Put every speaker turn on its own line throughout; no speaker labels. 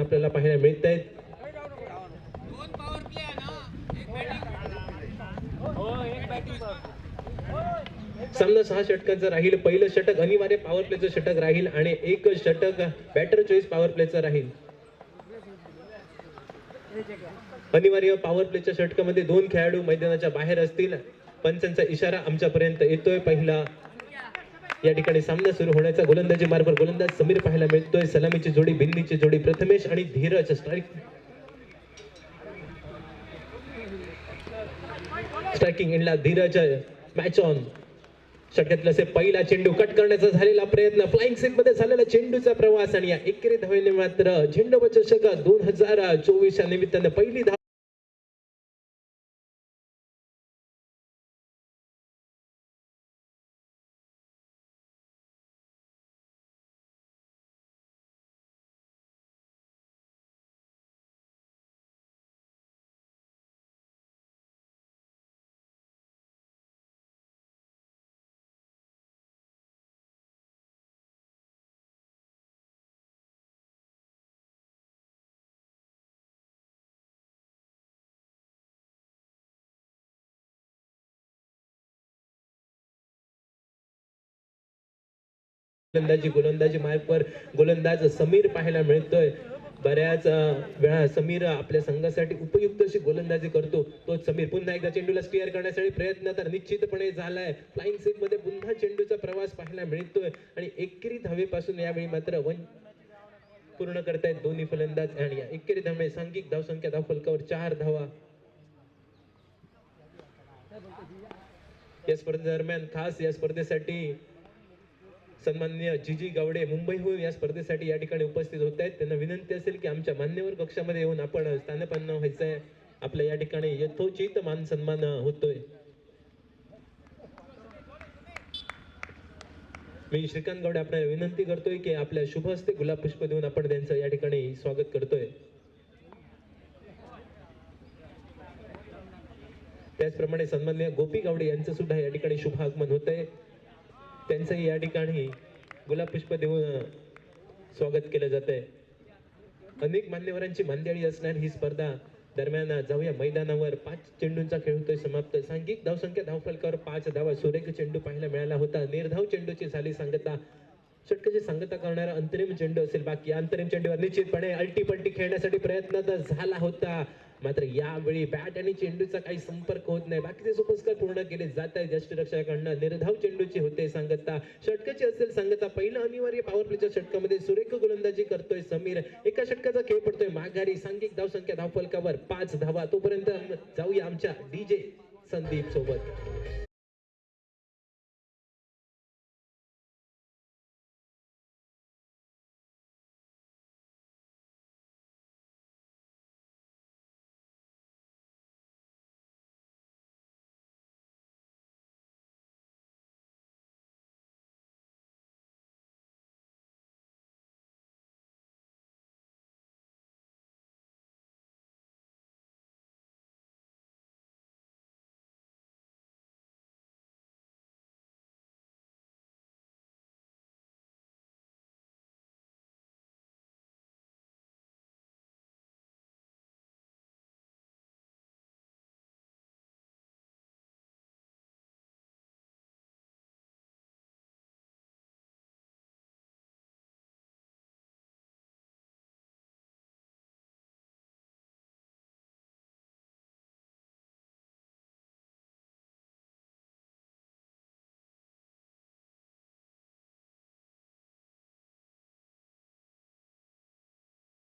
आपल्याला पाहायला मिळत आहेत. सामना 6 षटकांचा राहील. पहिलं षटक अनिवार्य पॉवर प्लेचं षटक राहील आणि एक षटक बॅटर चॉईस पॉवर प्लेचं राहील. अनिवार्य पॉवर प्लेच्या षटकामध्ये 2 खेळाडू मैदानाच्या बाहेर असतील. पंचांचा इशारा आमच्यापर्यंत येतोय. पहिला या ठिकाणी सामना सुरू होण्याचा गोलंदाजी मार्गावर गोलंदाज समीर पाहायला मिळतोय. सलामीची जोडी, बिंदीची जोडी प्रथमेश आणि धीरज. स्ट्रायकिंग एंडला धीरज. Match on. षटकातला असे पहिला चेंडू कट करण्याचा झालेला प्रयत्न, फ्लाइंग सिक मध्ये झालेला चेंडूचा प्रवास आणि या एकेरी धावेने मात्र झेंडू चषक 2024 निमित्ताने पहिली धाव. गोलंदाजी मार्कवर गोलंदाज समीर पाहायला मिळतोय. बऱ्याच वेळा समीर आपल्या संघासाठी उपयुक्त अशी गोलंदाजी करतो. तोच समीर पुन्हा एकदा चेंडूला स्टीअर करण्यासाठी प्रयत्न तर निश्चितपणे झालाय. फ्लाइंग सिक मध्ये पुन्हा चेंडूचा प्रवास पाहायला मिळतोय आणि एकेरी धावेपासून यावेळी मात्र पूर्ण करतायत दोन्ही फलंदाज आणि या एकेरी धावे सांघिक धावसंख्या धावफलकावर 4 धावा. या स्पर्धेदरम्यान खास या स्पर्धेसाठी सन्माननीय जीजी गावडे मुंबईहून या स्पर्धेसाठी या ठिकाणी उपस्थित होत आहेत. त्यांना विनंती असेल की आमच्या मान्यवर कक्षामध्ये येऊन आपण स्थानपन्न व्हायचंय. आपल्या या ठिकाणी यथोचित मान सन्मान होतोय. मी श्रीकांत गावडे आपल्याला विनंती करतोय की आपल्या शुभ हस्ते गुलाब पुष्प देऊन आपण त्यांचं या ठिकाणी स्वागत करतोय. त्याचप्रमाणे सन्माननीय गोपी गावडे यांचं सुद्धा या ठिकाणी शुभ आगमन होत आहे. त्यांचंही या ठिकाणी गुलाब पुष्प देऊन स्वागत केलं जात आहे. अनेक मान्यवरांची मांदियाळी असणार ही स्पर्धा. दरम्यान जाऊया मैदानावर. 5 चेंडूंचा खेळ होतोय समाप्त. सांघिक धावसंख्या धावफलकावर 5 धावा. सुरेख चेंडू पाहायला मिळाला होता. निर्धाव चेंडूची झाली सांगता. षटकाची सांगता करणारा अंतरिम चेंडू असेल बाकी. अंतरिम चेंडूवर निश्चितपणे अल्टीपल्टी खेळण्यासाठी प्रयत्न तर झाला होता, मात्र यावेळी बॅट आणि चेंडूचा काही संपर्क होत नाही. बाकीचे सुपस्कार पूर्ण केले जात आहेत यष्टिरक्षकांकडून. निर्धाव चेंडूची होते सांगता. षटकाची असेल सांगता. पहिला अनिवार्य पॉवर प्लेच्या षटकामध्ये सुरेख गोलंदाजी करतोय समीर. एका षटकाचा खेळ पडतोय माघारी. सांघिक धावसंख्या धावफलकावर 5 धावा. तोपर्यंत जाऊया आमच्या डीजे संदीप सोबत.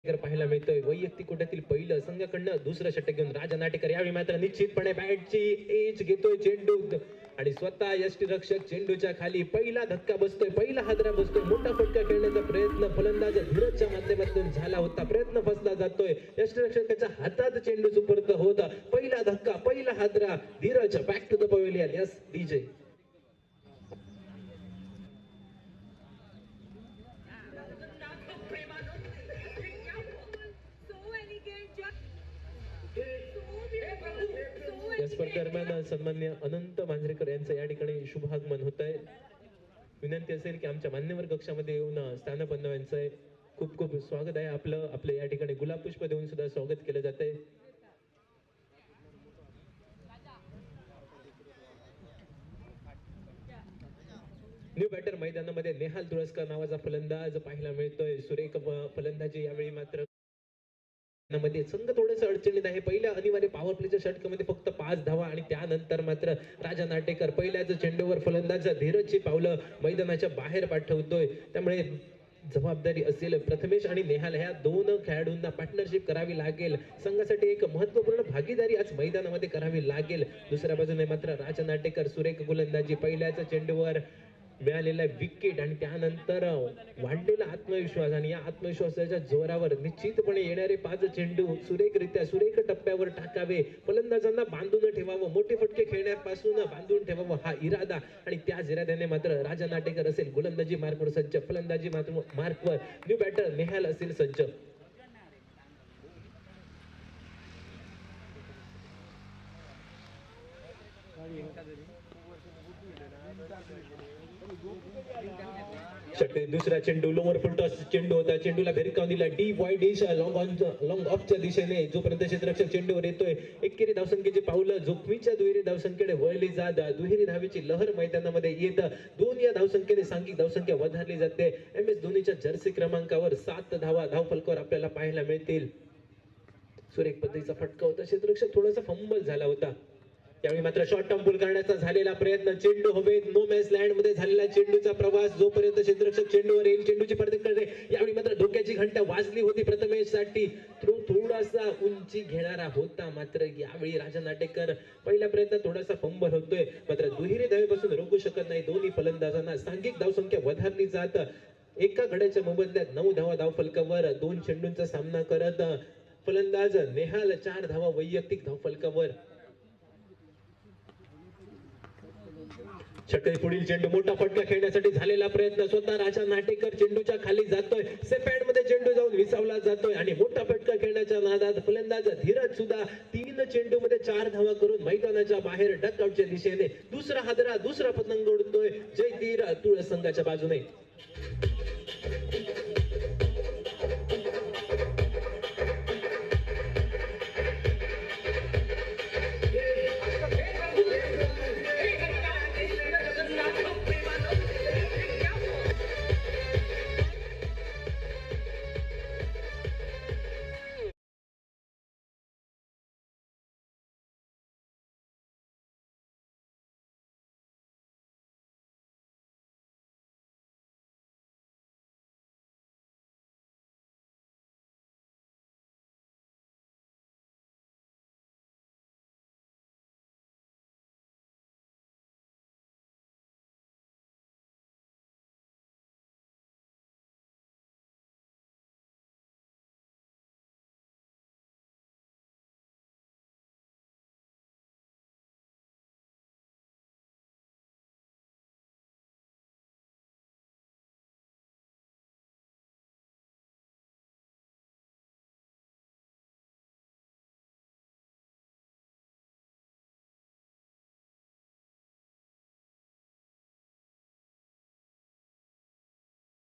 पाहायला मिळतोय. वैयक्तिक कोट्यातील पहिलं संघाकडनं दुसरं षटक घेऊन राजा नाटेकर यावेळी मात्र निश्चितपणे बॅटची एज घेतोय चेंडू आणि स्वतः यष्टिरक्षक चेंडूच्या खाली. पहिला धक्का बसतोय, पहिला हादरा बसतोय. मोठा फटका खेळण्याचा प्रयत्न फलंदाज धीरजच्या माध्यमातून झाला होता. प्रयत्न फसला जातोय. यष्टिरक्षकाच्या हातात चेंडू सुपूर्द होता. पहिला धक्का, पहिला हादरा. Dhiraj back to the pavilion. Yes DJ. या स्पर्धेदरम्यान सन्माननीय अनंत मांजरेकर यांचं या ठिकाणी शुभ आगमन होत आहे. विनंती असेल की आमच्या मान्यवर कक्षामध्ये येऊन स्थानपन्न व्हायचं आहे. खूप खूप स्वागत आहे आपलं या ठिकाणी गुलाब पुष्प देऊन सुद्धा स्वागत केलं जात आहे. न्यू बॅटर मैदानामध्ये नेहाल तुळसकर नावाचा फलंदाज पाहायला मिळतोय. सुरेख फलंदाजी यावेळी मात्र मध्ये संघ थोडंसं अडचणीत आहे. पहिल्या अनिवार्य पॉवर प्लेच्या षटकामध्ये फक्त 5 धावा आणि त्यानंतर मात्र राजा नाटेकर पहिल्याच चेंडूवर फलंदाज धीरजची पावलं मैदानाच्या बाहेर पाठवतोय. त्यामुळे जबाबदारी असेल प्रथमेश आणि नेहाल ह्या दोन खेळाडूंना पार्टनरशिप करावी लागेल. संघासाठी एक महत्त्वपूर्ण भागीदारी आज मैदानामध्ये करावी लागेल. दुसऱ्या बाजूने मात्र राजा नाटेकर सुरेख गोलंदाजी पहिल्याच चेंडूवर मिळालेला विकेट आणि त्यानंतर वाढलेला आत्मविश्वास आणि या आत्मविश्वासाच्या जोरावर निश्चितपणे येणारे 5 चेंडू सुरेख टप्प्यावर टाकावे. फलंदाजांना बांधून ठेवावं, मोठे फटके खेळण्यापासून बांधून ठेवावं हा इरादा आणि त्याच इराद्याने मात्र राजा नाटेकर असेल गोलंदाजी मार्कवर सज्ज, फलंदाजी मार्कवर न्यू बॅटर नेहाल असेल सज्ज. दुसरा चेंडू लोअर फुल टॉस चेंडू होता. चेंडूला भिरकावून दिला डीप वाईड डिश लॉंग ऑफच्या दिशेने जोपर्यंत क्षेत्ररक्षक चेंडूवर येतोय. एकेरी धावसंख्येची पावलं जोखमीच्या दुहेरी धावसंख्येकडे वळली जात दुहेरी धावेची लहर मैदानामध्ये येत 2 या धावसंख्येने सांघिक धावसंख्या वधारली जाते. MS धोनीच्या जर्सी क्रमांकावर 7 धावा धावफलकावर आपल्याला पाहायला मिळतील. सुरेख पद्धतीचा फटका होता. क्षेत्ररक्षक थोडासा फंबल झाला होता. यावेळी मात्र शॉर्ट टर्म पूल करण्याचा झालेला प्रयत्न, चेंडू हवेत नो मॅच लँड मध्ये झालेला चेंडूचा प्रवास जोपर्यंत क्षेत्ररक्षक चेंडूवर येईल चेंडूची परत करणे. यावेळी मात्र धोक्याची घंटा वाजली होती प्रथमेश साठी. थोडासा उंची घेणारा होता मात्र यावेळी राजा नाटेकर पहिल्या प्रयत्न थोडासा फंबल होतोय. मात्र दुहेरी धावेपासून रोखू शकत नाही दोन्ही फलंदाजांना. सांघिक धावसंख्या वधारली जात एका गड्याच्या मोबदल्यात 9 धावा धावफलकावर 2 चेंडूंचा सामना करत फलंदाज नेहाल 4 धावा वैयक्तिक धावफलकावर. षटकारी पुढील चेंडू मोठा फटका खेळण्यासाठी झालेला प्रयत्न, स्वतः राजा नाटेकर चेंडूच्या खाली जातोय. सेफ हँड मध्ये चेंडू जाऊन विसावला जातोय आणि मोठा फटका खेळण्याच्या नादात फलंदाज धीरज सुद्धा 3 चेंडू मध्ये 4 धावा करून मैदानाच्या बाहेर डकआउटच्या दिशेने दुसरा हादरा दुसरा पतंग उडतोय जयतीर तुळस संघाच्या बाजूने.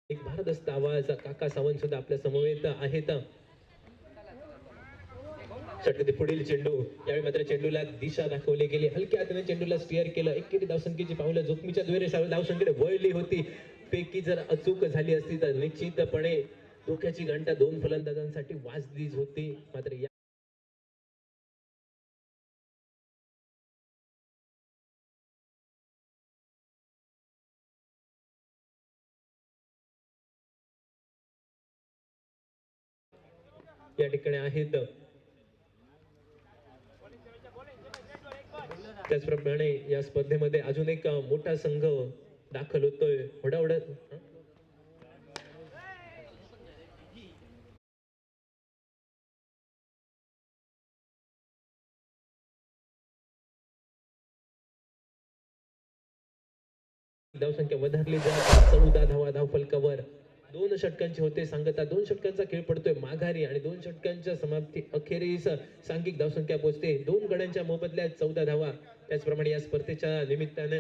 एक भारदस्त आवाज काका सावंत सुद्धा आपल्या समवेत आहेत. षटकातील पुढील चेंडू, यावेळी मात्र चेंडूला दिशा दाखवली गेली. हलक्या हाताने चेंडूला स्टिअर केलं. एकेरी धावसंख्येची पावलं जोखमीच्या दुहेरी धावसंख्येकडे वळली होती. पैकी जर अचूक झाली असती तर निश्चितपणे धोक्याची घंटा 2 फलंदाजांसाठी वाजलीच होती. मात्र या ठिकाणी आहेत. त्याचप्रमाणे या स्पर्धेमध्ये अजून एक मोठा संघ दाखल होतोय. ओढाओढत धावसंख्या वधारली जात 14 धावा धावफलकावर. 2 षटकांचे होते सांगता. 2 षटकांचा खेळ पडतोय माघारी आणि 2 षटकांच्या समाप्ती अखेरीस सांघिक धावसंख्या पोहोचते 2 गड्यांच्या मोबदल्यात 14 धावा. त्याचप्रमाणे या स्पर्धेच्या निमित्ताने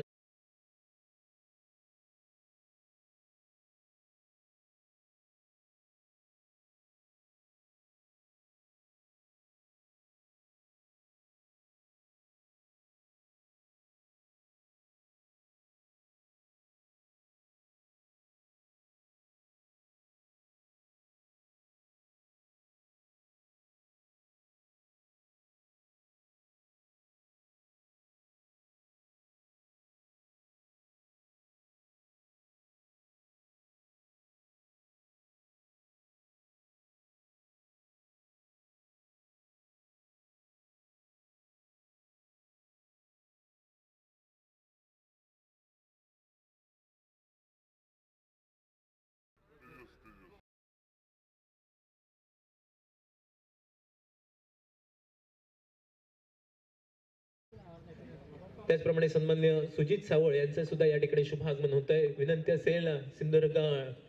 त्याचप्रमाणे सन्मान्य सुजित सावळ यांचं सुद्धा या ठिकाणी शुभागमन होत आहे. विनंती असेल सिंधुदुर्ग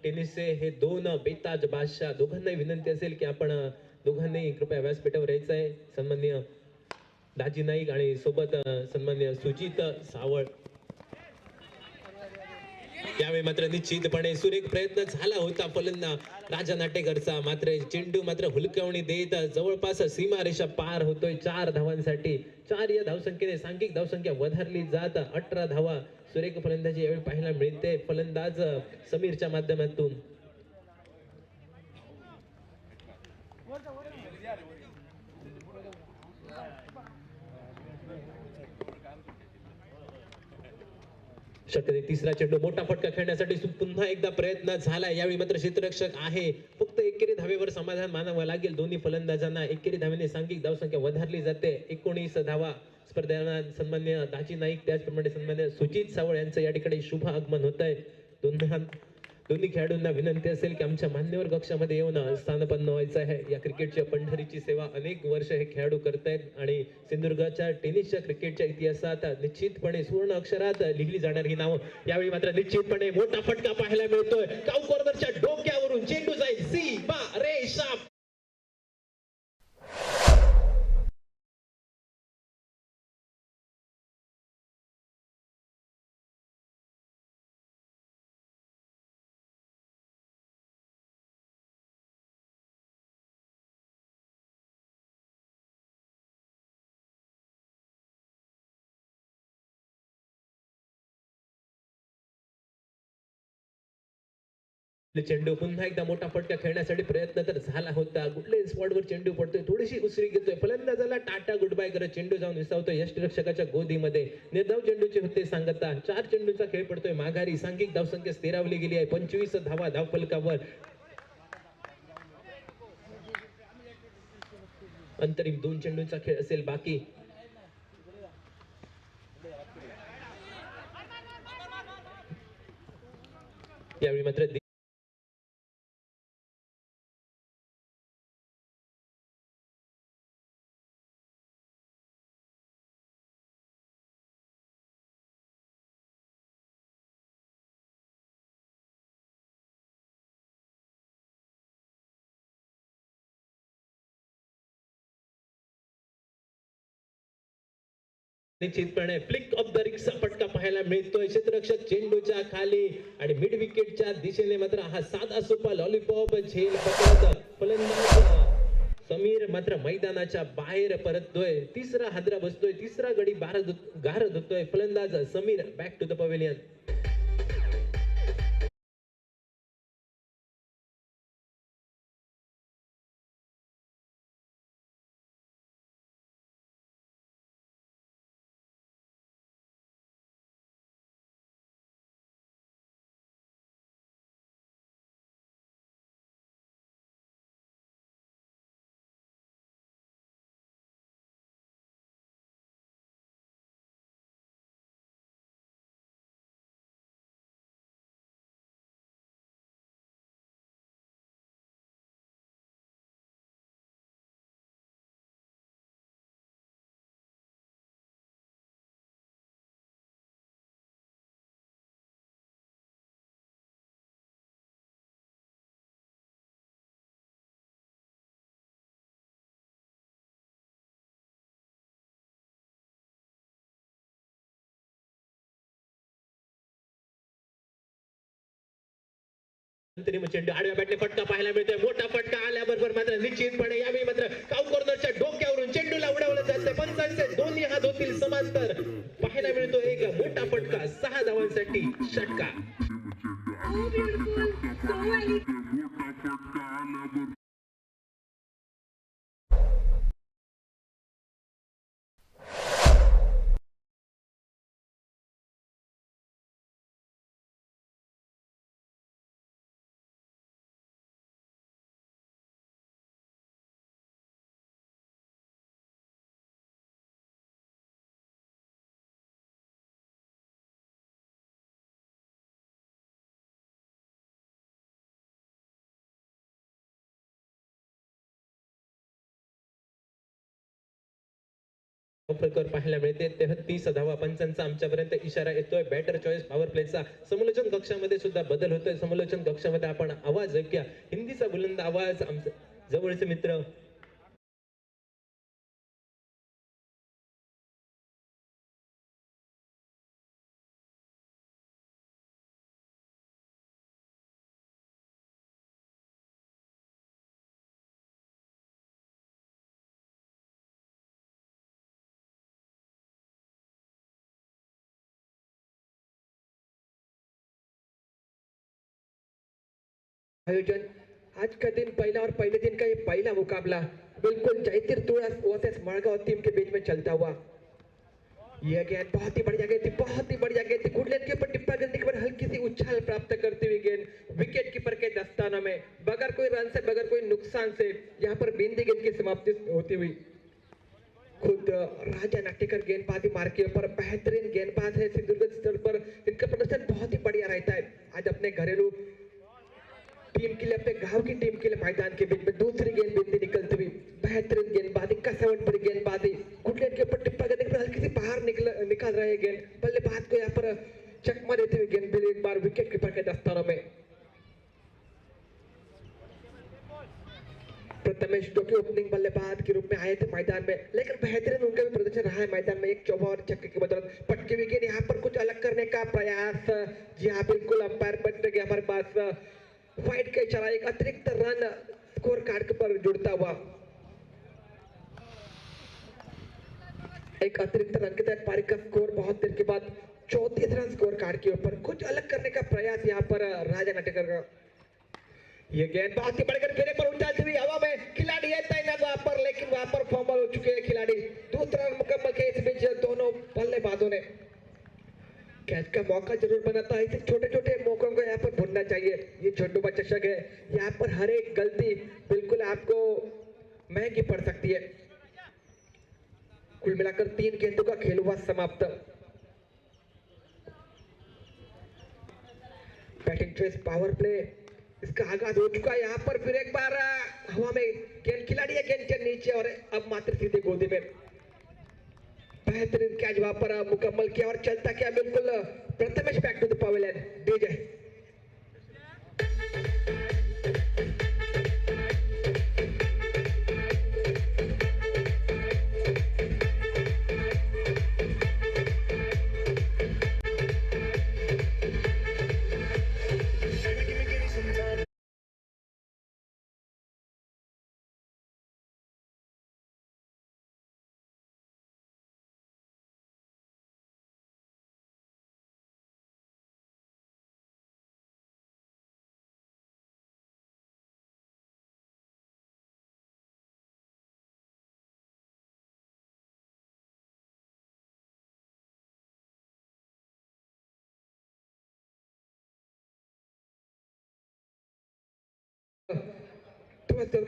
टेनिसचे हे दोन बेताज बादशाह दोघांनाही विनंती असेल की आपण दोघांनाही कृपया व्यासपीठावर यायचं आहे. सन्मान्य दाजी नाईक आणि सोबत सन्मान्य सुजित सावळ. यावेळी मात्र निश्चितपणे सुरेख प्रयत्न झाला होता फलंदाज राजा नाटेकरचा, मात्र चेंडू मात्र हुलकावणी देत जवळपास सीमारेषा पार होतोय 4 धावांसाठी. 4 या धावसंख्येने सांघिक धावसंख्या वधारली जात 18 धावा सुरेख फलंदाजी यावेळी पाहायला मिळते फलंदाज समीरच्या माध्यमातून. शक्य तिसरा चेंडू मोठा फटका खेळण्यासाठी पुन्हा एकदा प्रयत्न झाला. यावेळी मात्र क्षेत्ररक्षक आहे. फक्त एकेरी धावेवर समाधान मानावं लागेल दोन्ही फलंदाजांना. एकेरी धावेने सांघिक धावसंख्या वधारली जाते 19 धावा. स्पर्धेला सन्मान्य दाजी नाईक त्याचप्रमाणे सन्मान्य सुजित सावळ यांचं या ठिकाणी शुभ आगमन होत आहे. दोन्ही खेळाडूंना विनंती असेल की आमच्या मान्यवर कक्षामध्ये येऊन स्थानपन्न व्हायचं आहे. या क्रिकेटच्या पंढरीची सेवा अनेक वर्ष हे खेळाडू करतायत आणि सिंधुदुर्गच्या टेनिसच्या क्रिकेटच्या इतिहासात निश्चितपणे सुवर्ण अक्षरात लिहिली जाणारी ही नावं. यावेळी मात्र निश्चितपणे मोठा फटका पाहायला मिळतोय. काउ कॉर्नरच्या डोक्यावरून चेंडू जाईल सीमा रेषा. चेंडू पुन्हा एकदा मोठा फटका खेळण्यासाठी प्रयत्न तर झाला होता. कुठल्याही स्पॉटवर चेंडू पडतोय, थोडीशी उसरी घेतोय फलंदाजाला टाटा गुड बाय करत चेंडू जाऊन विसावतोय यष्टिरक्षकाच्या गोदीमध्ये. निर्धाव चेंडूचे होते सांगता. 4 चेंडूचा खेळ पडतोय माघारी. सांघिक धावसंख्या स्थिरावली गेली आहे 25 धावा धावफलकावर. अंतरिम 2 चेंडूचा खेळ असेल बाकी. यावेळी मात्र निश्चितपणे फ्लिक ऑफ द रिक्सा फटका पाहायला मिळतोय क्षेत्ररक्षक चेंडूच्या खाली आणि मिड विकेटच्या दिशेने मात्र हा साधा सोपा लॉलीपॉप झेल पकडत फलंदाज समीर मात्र मैदानाच्या बाहेर परततोय. तिसरा हादरा बसतोय, तिसरा गडी गारद होतोय फलंदाज Sameer. Back to the pavilion. चेंडू आडव्या बॅटने फटका पाहायला मिळतोय. मोठा फटका आल्याबरोबर मात्र निश्चितपणे यावेळी मात्र काउ कॉर्नरच्या डोक्यावरून चेंडूला उडवलं जातंय. पंचांचे दोन्ही हात होतील समांतर. पाहायला मिळतो एक मोठा फटका 6 धावांसाठी षटकार. ऑफर पाहायला मिळते. 33 धावा पंचांचा आमच्यापर्यंत इशारा येतोय. बॅटर चॉईस पॉवर प्लेचा समालोचन कक्षामध्ये सुद्धा बदल होतोय. समालोचन कक्षामध्ये आपण आवाज ऐकूया. हिंदीचा बुलंद आवाज आमचे जवळचे मित्र
आयोजन आज का दिन पहला और पहले दिन का ये पहला मुकाबला बिल्कुल जयतिर तुड़ा वर्सेस मड़गांव टीम के बीच में चलता हुआ। यह गेंद बहुत ही बढ़िया गेंद थी, बहुत ही बढ़िया गेंद थी। गुडलैंड के ऊपर टिप्पा गिरने के बाद हल्की सी उछाल प्राप्त करती हुई गेंद विकेट कीपर के दस्ताना में बगैर कोई रन से बगैर कोई नुकसान से यहाँ पर बिंदी गेंद की समाप्ति होती हुई। खुद राजा नाटेकर गेंदबाजी मार्ग के ऊपर बेहतरीन गेंदबाज है। सिंधुदुर्ग स्तर पर इनका प्रदर्शन बहुत ही बढ़िया रहता है। आज अपने घरेलू टीम के लिए, अपने गांव की टीम के लिए मैदान के बीच में दूसरी गेंद बिंदी निकलती हुई बेहतरीन गेंदबाजी, कसवट भरी गेंदबाजी। गुडलैंड के ऊपर टिप्पा करने के बाद हल्की सी बाहर निकल रहे गेंद, बल्लेबाज को यहाँ पर चकमा देते हुए गेंद भी एक बार विकेट कीपर के दस्तानों में। प्रथमेश जो कि ओपनिंग बल्लेबाज के रूप में आए थे मैदान में, लेकिन बेहतरीन उनका भी प्रदर्शन रहा है मैदान में। एक चौबा और छक्के की बदौलत पटकी हुई गेंद, यहाँ पर कुछ अलग करने का प्रयास। जी हाँ, बिल्कुल अंपायर बटने के हमारे पास फाइट का इशारा, एक अतिरिक्त रन स्कोर कार्ड पर जुड़ता हुआ। एक अतिरिक्त रन के तहत पारी का स्कोर बहुत देर के बाद 34 रन स्कोर कार्ड के ऊपर। कुछ अलग करने का प्रयास यहाँ पर राजा नाटेकर का। ये गेंद बहुत ही बढ़कर घेरे पर उछालती हुई हवा में, खिलाड़ी है तैनात वहां पर, लेकिन वहां पर फॉर्मल हो चुके हैं खिलाड़ी। दूसरा रन मुकम्मल किया। इस बीच दोनों बल्लेबाजों ने कैच का मौका जरूर बनाता है। इसे छोटे छोटे मौकों को यहाँ पर भूलना चाहिए। ये झंडूबा चषक है, यहाँ पर हर एक गलती बिल्कुल आपको महंगी पड़ सकती है। कुल मिलाकर 3 गेंदों का खेल हुआ समाप्त। बैटिंग चॉइस पावर प्ले इसका आगाज हो चुका है। यहाँ पर फिर एक बार हवा में गेंद, खिलाड़ी है गेंद के नीचे और अब मात्र सीधे गोदी में। बेहतरीन कैच वहां पर मुकम्मल किया और चलता क्या बिल्कुल Prathamesh back to the pavilion. DJ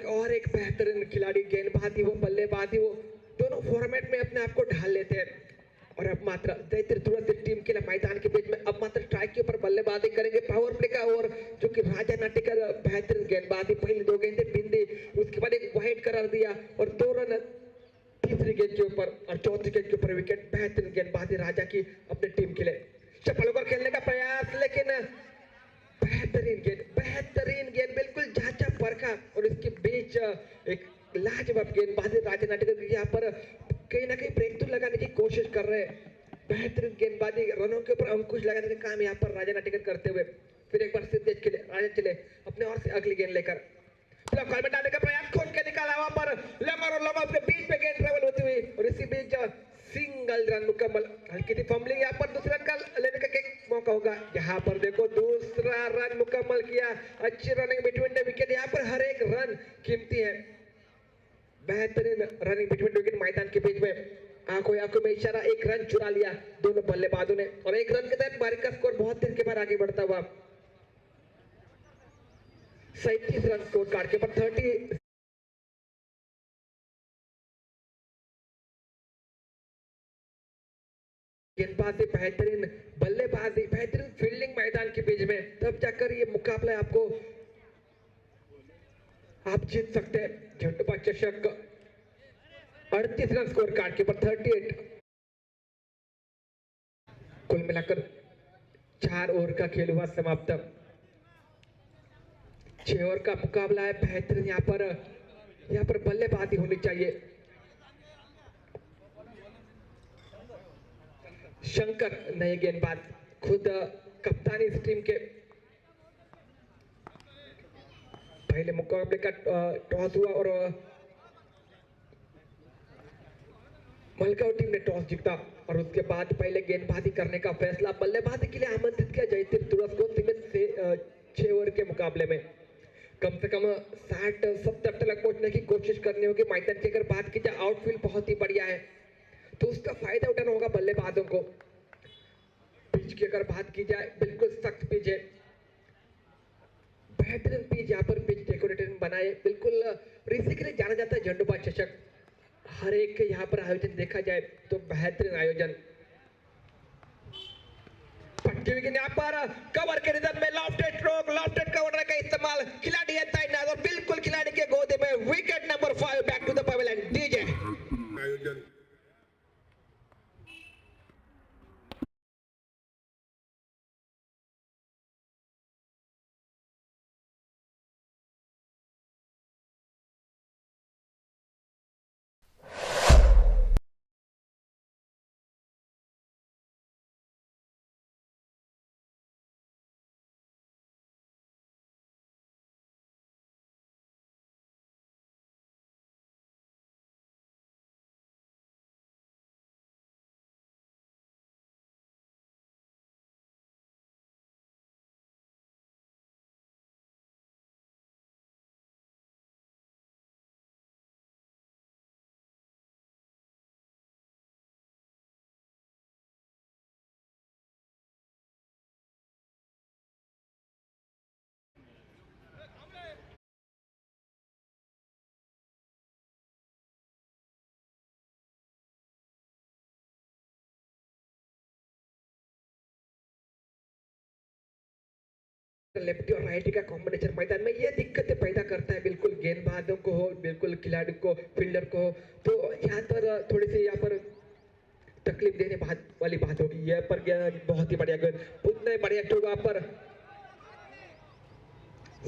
और एक बेहतरीन खिलाड़ी, गेंदबाजी हो बल्लेबाजी हो, दोनों फॉर्मेट में अपने आप को ढाल लेते हैं। और अब मात्र जयतिर तुरंत टीम के लिए मैदान के बीच में अब मात्र स्ट्राइक के ऊपर बल्लेबाजी करेंगे पावर प्ले का। और जो कि राजा नाटेकर बेहतरीन गेंदबाजी, पहले 2 गेंदे बिंदी, उसके बाद एक वाइड करार दिया और 2 रन तीसरी गेंद के ऊपर और चौथी गेंद के ऊपर विकेट। बेहतरीन गेंदबाजी राजा की अपनी टीम के लिए। चप्पल होकर खेलने का प्रयास, लेकिन बेहतरीन गेंद बिल्कुल झांझा परखा और इसके बीच एक लाजवाब गेंदबाजी राजा नाटेकर की। यहाँ पर कहीं ना कहीं ब्रेक थ्रू लगाने की कोशिश कर रहे हैं। बेहतरीन गेंदबाजी, रनों के ऊपर अंकुश लगाने का काम यहाँ पर राजा नाटेकर करते हुए। फिर एक बार सिद्धेश के लिए राजा चले अपने और से अगली गेंद लेकर ब्लॉक में डालने का प्रयास, खोल के निकाला वहां पर लेमर और लोमर के बीच में गेंद ट्रेवल होती हुई और इसी बीच सिंगल रन मुकम्मल। हल्की सी फंबलिंग, यहाँ पर दूसरा रन का लेने का मौका होगा। यहाँ पर देखो दूसरा रन मुकम्मल किया। अच्छी रनिंग बिटवीन द विकेट, यहाँ पर हर एक रन कीमती है। बेहतरीन रनिंग बिटवीन द विकेट मैदान के बीच में। आंखों में इशारा, एक रन चुरा लिया दोनों बल्लेबाजों ने और एक रन के तहत पारी का स्कोर बहुत देर के बाद आगे बढ़ता हुआ 37 रन स्कोर कार्ड के ऊपर 30। गेंदबाजी बेहतरीन, बल्लेबाजी बेहतरीन, फील्डिंग मैदान के बीच में, तब जाकर ये मुकाबला आपको आप जीत सकते हैं। झंडूबा चषक 38 रन स्कोर कार्ड के ऊपर 38। कुल मिलाकर 4 ओवर का खेल हुआ समाप्त। 6 ओवर का मुकाबला है। बेहतरीन यहाँ पर बल्लेबाजी होनी चाहिए। शंकर नए गेंदबाज, खुद कप्तान इस टीम के। पहले मुकाबले का टॉस हुआ और मलगांव टीम ने टॉस जीता और उसके बाद पहले गेंदबाजी करने का फैसला, बल्लेबाजी के लिए आमंत्रित किया जयतीर्थ तुरस को। सीमित से 6 ओवर के मुकाबले में कम से कम 60-70 तक पहुंचने की कोशिश करनी होगी। मैदान की अगर बात की जाए, आउटफील्ड बहुत ही बढ़िया है, तो उसका फायदा उठाना होगा बल्लेबाजों को। पिच की अगर बात की जाए, बिल्कुल सख्त पिच है, बेहतरीन पिच। यहाँ पर पिच डेकोरेटेड बनाए, बिल्कुल इसी के लिए जाना जाता है झंडूबा चषक। हर एक के यहाँ पर आयोजन देखा जाए तो बेहतरीन आयोजन। पट्टी विकेट यहाँ पर कवर के निधन में लॉफ्टेड स्ट्रोक, लॉफ्टेड कवर का इस्तेमाल खिलाड़ी है तैनात और बिल्कुल खिलाड़ी के गोदे में wicket number 5 back to the pavilion. DJ
आयोजन
लेफ्टी और राइटी का कॉम्बिनेशन मैदान में ये दिक्कतें पैदा करता है, बिल्कुल गेंदबाजों को हो, बिल्कुल खिलाड़ी को, फील्डर को हो। तो यहाँ पर थोड़ी सी यहाँ पर तकलीफ देने वाली बात होगी। यह पर बहुत ही बढ़िया गेंद, उतना ही बढ़िया वहां पर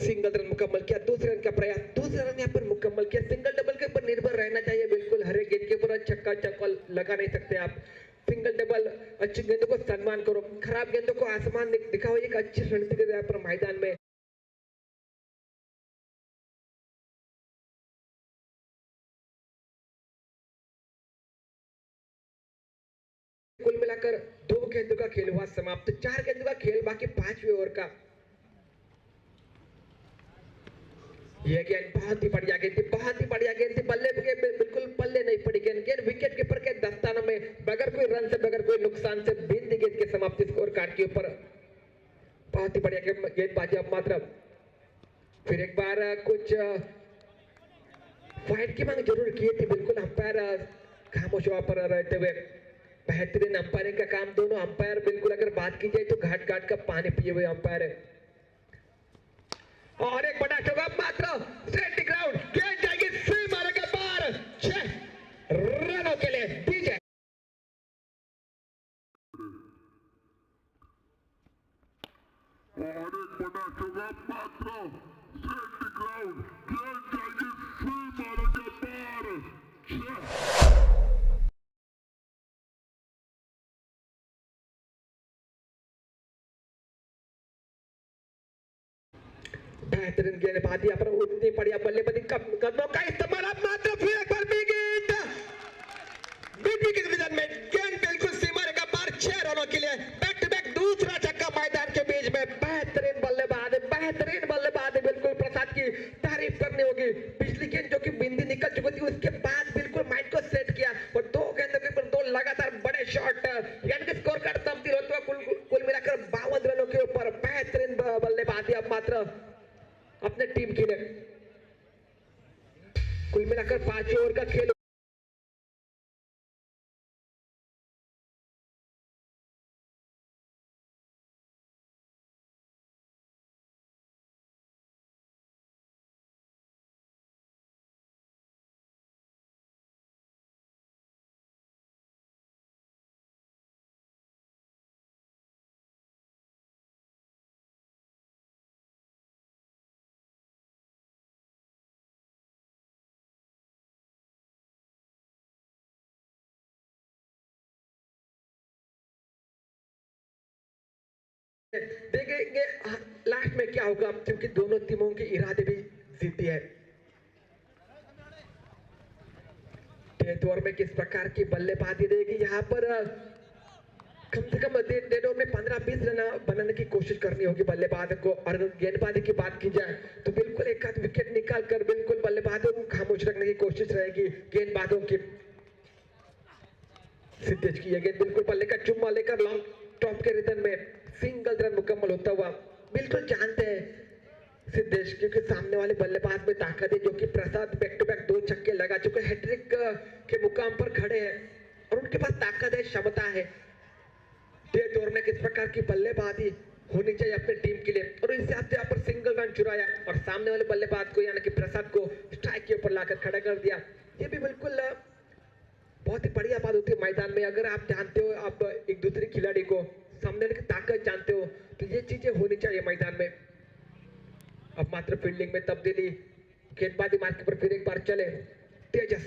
सिंगल रन मुकम्मल किया। दूसरे रन का प्रयास, दूसरा रन यहाँ पर मुकम्मल किया। सिंगल डबल के ऊपर निर्भर रहना चाहिए, बिल्कुल हर एक गेंद के ऊपर छक्का चौका लगा नहीं सकते आप। सिंगल डबल, अच्छी गेंदों को सम्मान करो, खराब गेंदों को आसमान दिखाओ। एक अच्छी रणनीति यहाँ पर मैदान में। कुल मिलाकर 2 गेंदों का खेल हुआ समाप्त। 4 गेंदों का खेल बाकी 5वें ओवर का। यह गेंद बहुत ही बढ़िया गेंद थी, बहुत ही बढ़िया गेंद थी। बल्ले के बिल्कुल पल्ले नहीं पड़ी गेंद। गेंद विकेट कीपर के दस्तानों में बगैर कोई रन से, बगैर कोई नुकसान से बिंदी गेंद के समाप्ति स्कोर कार्ड के ऊपर। बहुत ही बढ़िया गेंदबाजी। अब मात्र फिर एक बार कुछ फाइट की मांग जरूर की थी, बिल्कुल अंपायर खामोश वहां पर रहते हुए। बेहतरीन अंपायरिंग का काम, दोनों अंपायर बिल्कुल अगर बात की जाए तो घाट घाट का पानी पिए हुए अंपायर है। और एक बड़ा चौका, मात्र सेट ग्राउंड, गेंद जाएगी सीमा के पार। 6 रनों के लिए डीजे।
और एक बड़ा चौका, मात्र सेट ग्राउंड, गेंद जाएगी सीमा के पार। 6
बेहतरीन गेंदबाजी, यहाँ पर उतनी बढ़िया बल्लेबाजी, कदमों का इस्तेमाल। अब मात्र फिर एक बार विकेट के निधन में गेंद बिल्कुल सीमा रेखा पार। 6 रनों के लिए बैक टू बैक दूसरा छक्का मैदान के बीच में। बेहतरीन बल्लेबाज, बेहतरीन बल्लेबाज, बिल्कुल प्रसाद की तारीफ करनी होगी। पिछली गेंद जो कि बिंदी निकल चुकी थी, उसके बाद बिल्कुल माइंड को सेट किया और 2 गेंदों के ऊपर 2 लगातार बड़े शॉट, यानी कि स्कोर कार्ड तब्दील होता हुआ कुल मिलाकर 52 रनों के ऊपर। बेहतरीन बल्लेबाजी अब मात्र अपने टीम के लिए। कुल मिलाकर 5 ओवर का खेल। देखेंगे लास्ट में क्या होगा, क्योंकि दोनों टीमों के इरादे भी जीती है। डेथ ओवर में किस प्रकार की बल्लेबाजी रहेगी यहाँ पर, कम से कम डेथ ओवर में 15-20 रन बनाने की कोशिश करनी होगी बल्लेबाज को। और अगर गेंदबाजी की बात की जाए तो बिल्कुल एक आध विकेट निकाल कर बिल्कुल बल्लेबाजों को खामोश रखने की कोशिश रहेगी गेंदबाजों की। सिद्धेश की यह गेंद बिल्कुल बल्ले का चुम्मा लेकर लॉन्ग टॉप के रिटर्न में सिंगल रन मुकम्मल होता हुआ। बिल्कुल जानते हैं सिद्धेश, क्योंकि सामने वाले बल्लेबाज में ताकत है, जो कि प्रसाद बैक टू बैक 2 छक्के लगा चुके, हैट्रिक के मुकाम पर खड़े हैं और उनके पास ताकत है, क्षमता है। डेथ ओवर में किस प्रकार की बल्लेबाजी होनी चाहिए अपनी टीम के लिए, और इस हिसाब से यहाँ पर सिंगल रन चुराया और सामने वाले बल्लेबाज को यानी कि प्रसाद को स्ट्राइक के ऊपर लाकर खड़ा कर दिया। ये भी बिल्कुल बहुत ही बढ़िया बात होती है मैदान में। अगर आप जानते हो, आप एक दूसरे खिलाड़ी को सामने की ताकत जानते हो, तो ये चीजें होनी चाहिए मैदान में। अब मात्र फील्डिंग में तब्दीली, गेंदबाजी मार्ग पर फिर एक बार चले तेजस।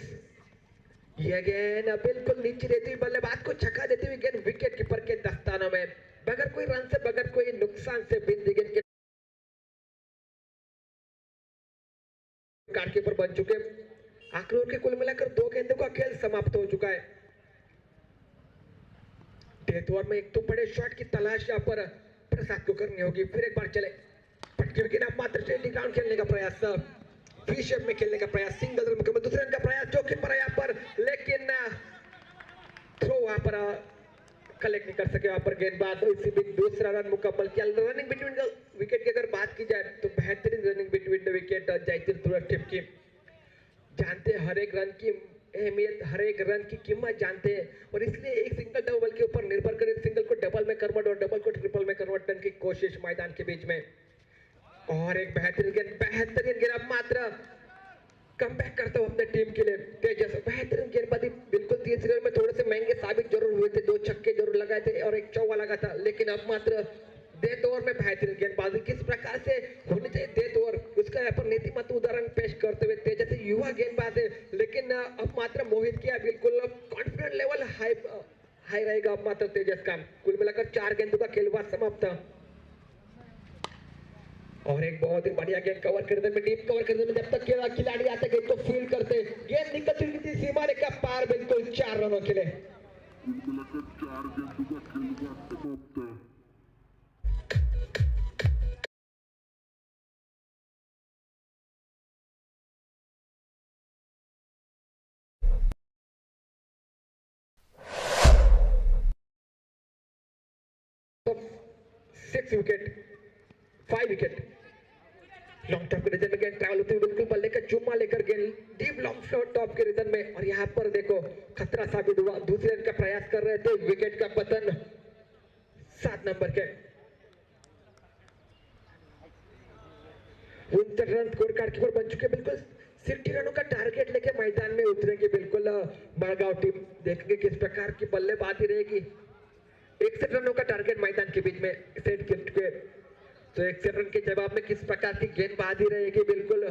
यह गेंद बिल्कुल नीचे देती हुई बल्लेबाज को छक्का देती हुई गेंद विकेट कीपर के दस्तानों में, बगैर कोई रन से, बगैर कोई नुकसान से बिंदी गेंद के विकेट कीपर बन चुके। आखिरी ओवर के कुल मिलाकर 2 गेंदों का खेल समाप्त हो चुका है। डेथ ओवर में एक तो बड़े शॉट की तलाश यहाँ पर प्रसाद को करनी होगी। फिर एक बार चले पटकी विकेट, अब मात्र स्टेडी ग्राउंड खेलने का प्रयास, वी शेप में खेलने का प्रयास, सिंगल रन मुकम्मल, दूसरे रन का प्रयास जोखिम पर यहाँ पर, लेकिन थ्रो वहां पर कलेक्ट नहीं कर सके वहां पर गेंदबाज। इसी बीच दूसरा रन मुकम्मल किया। रनिंग बिटवीन द विकेट की अगर बात की जाए तो बेहतरीन रनिंग बिटवीन द विकेट जयतीर तुरंत टीम की। जानते हैं हर एक रन की अहमियत, हर एक रन की कीमत जानते हैं, और इसलिए एक सिंगल डबल के ऊपर निर्भर कर सिंगल को डबल में कन्वर्ट और डबल को ट्रिपल में कन्वर्ट करने की कोशिश मैदान के बीच में। और एक बेहतरीन गेंद अब मात्र कम बैक करते हो अपने टीम के लिए तेजस। बेहतरीन गेंदबाजी, बिल्कुल तीसरे में थोड़े से महंगे साबित जरूर हुए थे, 2 छक्के जरूर लगाए थे और एक चौका लगा था, लेकिन अब मात्र डेथ ओवर में बेहतरीन गेंदबाजी किस प्रकार से होनी चाहिए डेथ ओवर, उसका यहाँ पर नीतिमत उदाहरण पेश करते हुए तेजस युवा गेंदबाज है, लेकिन अब मात्र मोहित किया, बिल्कुल कॉन्फिडेंस लेवल हाई रहेगा अब मात्र तेजस का। कुल मिलाकर 4 गेंदों का खेल हुआ समाप्त। और एक बहुत ही बढ़िया गेंद कवर करने में, डीप कवर करने में जब तक खिलाड़ी आते गए तो फील्ड करते, गेंद निकलती हुई सीमा रेखा पार, बिल्कुल 4 रनों के लिए।
मिलकर 4 गेंदों का खेल हुआ समाप्त।
तो 6 विकेट, 5 विकेट, लॉन्ग टॉप के रिजन में गेंद ट्रैवल होती हुई बिल्कुल बल्ले का चुम्मा लेकर गेंद डीप लॉन्ग शॉट टॉप के रिजन में, और यहाँ पर देखो खतरा साबित हुआ, दूसरे रन का प्रयास कर रहे थे, विकेट का पतन 7 नंबर के 69 रन स्कोर कार्ड कीपर बन चुके। बिल्कुल 60 रनों का टारगेट लेके मैदान में उतरेंगे बिल्कुल मड़गांव टीम। देखेंगे किस प्रकार की बल्लेबाजी रहेगी। 61 रनों का टारगेट मैदान के बीच में सेट कर चुके, तो 61 रन के जवाब में किस प्रकार की गेंदबाजी रहेगी बिल्कुल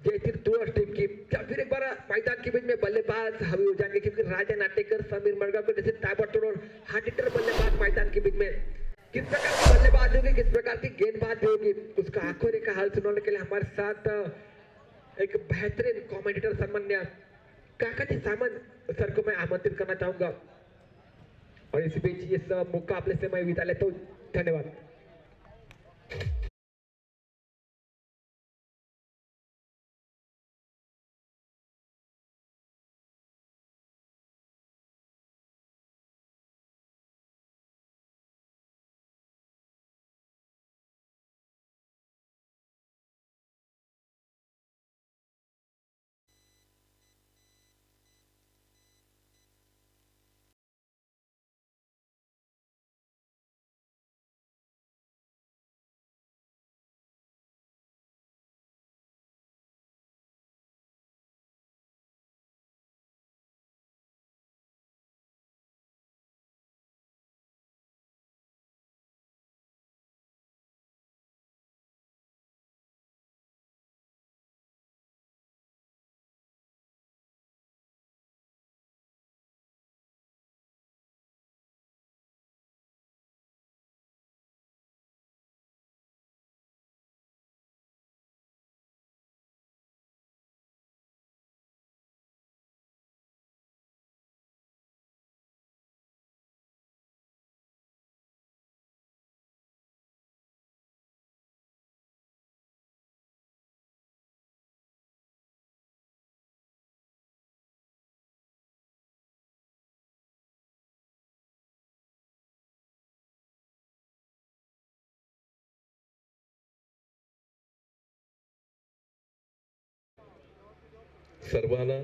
जयतीर तुरंत टीम की। क्या फिर एक बार मैदान के बीच में बल्लेबाज हावी हो जाएंगे, क्योंकि राजा नाटेकर, समीर मड़गांव के जैसे ताबड़तोड़ और हार्ड हिटर बल्लेबाज मैदान के बीच में किस प्रकार की बल्लेबाजी होगी, किस प्रकार की गेंदबाजी होगी, उसका आंखों रेखा हाल सुनाने के लिए हमारे साथ एक बेहतरीन कमेंटेटर सम्मान्य काकाजी सामंत सर को मैं आमंत्रित करना चाहूंगा। और इस बीच इस मुकाबले से मैं विदा लेता हूँ। धन्यवाद।
सर्वांना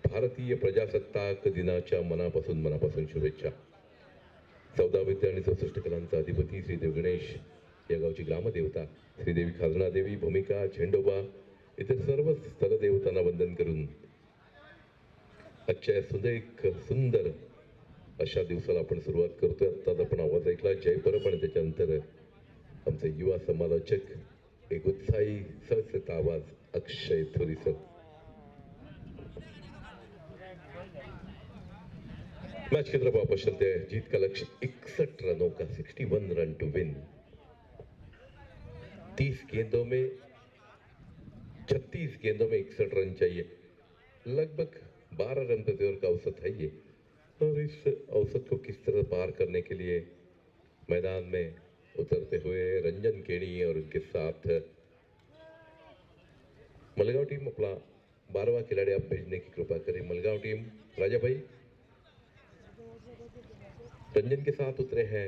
भारतीय प्रजासत्ताक दिनाच्या मनापासून शुभेच्छा. 14 विद्या आणि 64 कलांचा अधिपती श्रीदेव गणेश, या गावची ग्रामदेवता श्रीदेवी खाजनादेवी, भूमिका, झेंडोबा इतर सर्व स्थलदेवतांना वंदन करून आजच्या सुंदर अशा दिवसाला आपण सुरुवात करतोय. आत्ताच आपण आवाज ऐकला जय परब आणि त्याच्यानंतर आमचे युवा समालोचक एक उत्साही सशक्त आवाज अक्षय थोरी सर. मैच की तरफ वापस चलते हैं. जीत का लक्ष्य 61 रनों का 61 रन टू विन. 30 गेंदों में 36 गेंदों में 61 रन चाहिए. लगभग 12 रन प्रति ओवर का औसत है ये. और इस औसत को किस तरह पार करने के लिए मैदान में उतरते हुए रंजन केणी और उनके साथ मलगांव टीम अपना 12वां खिलाड़ी आप भेजने की कृपा करें. मलगांव टीम राजा भाई रंजन के साथ उतरे हैं.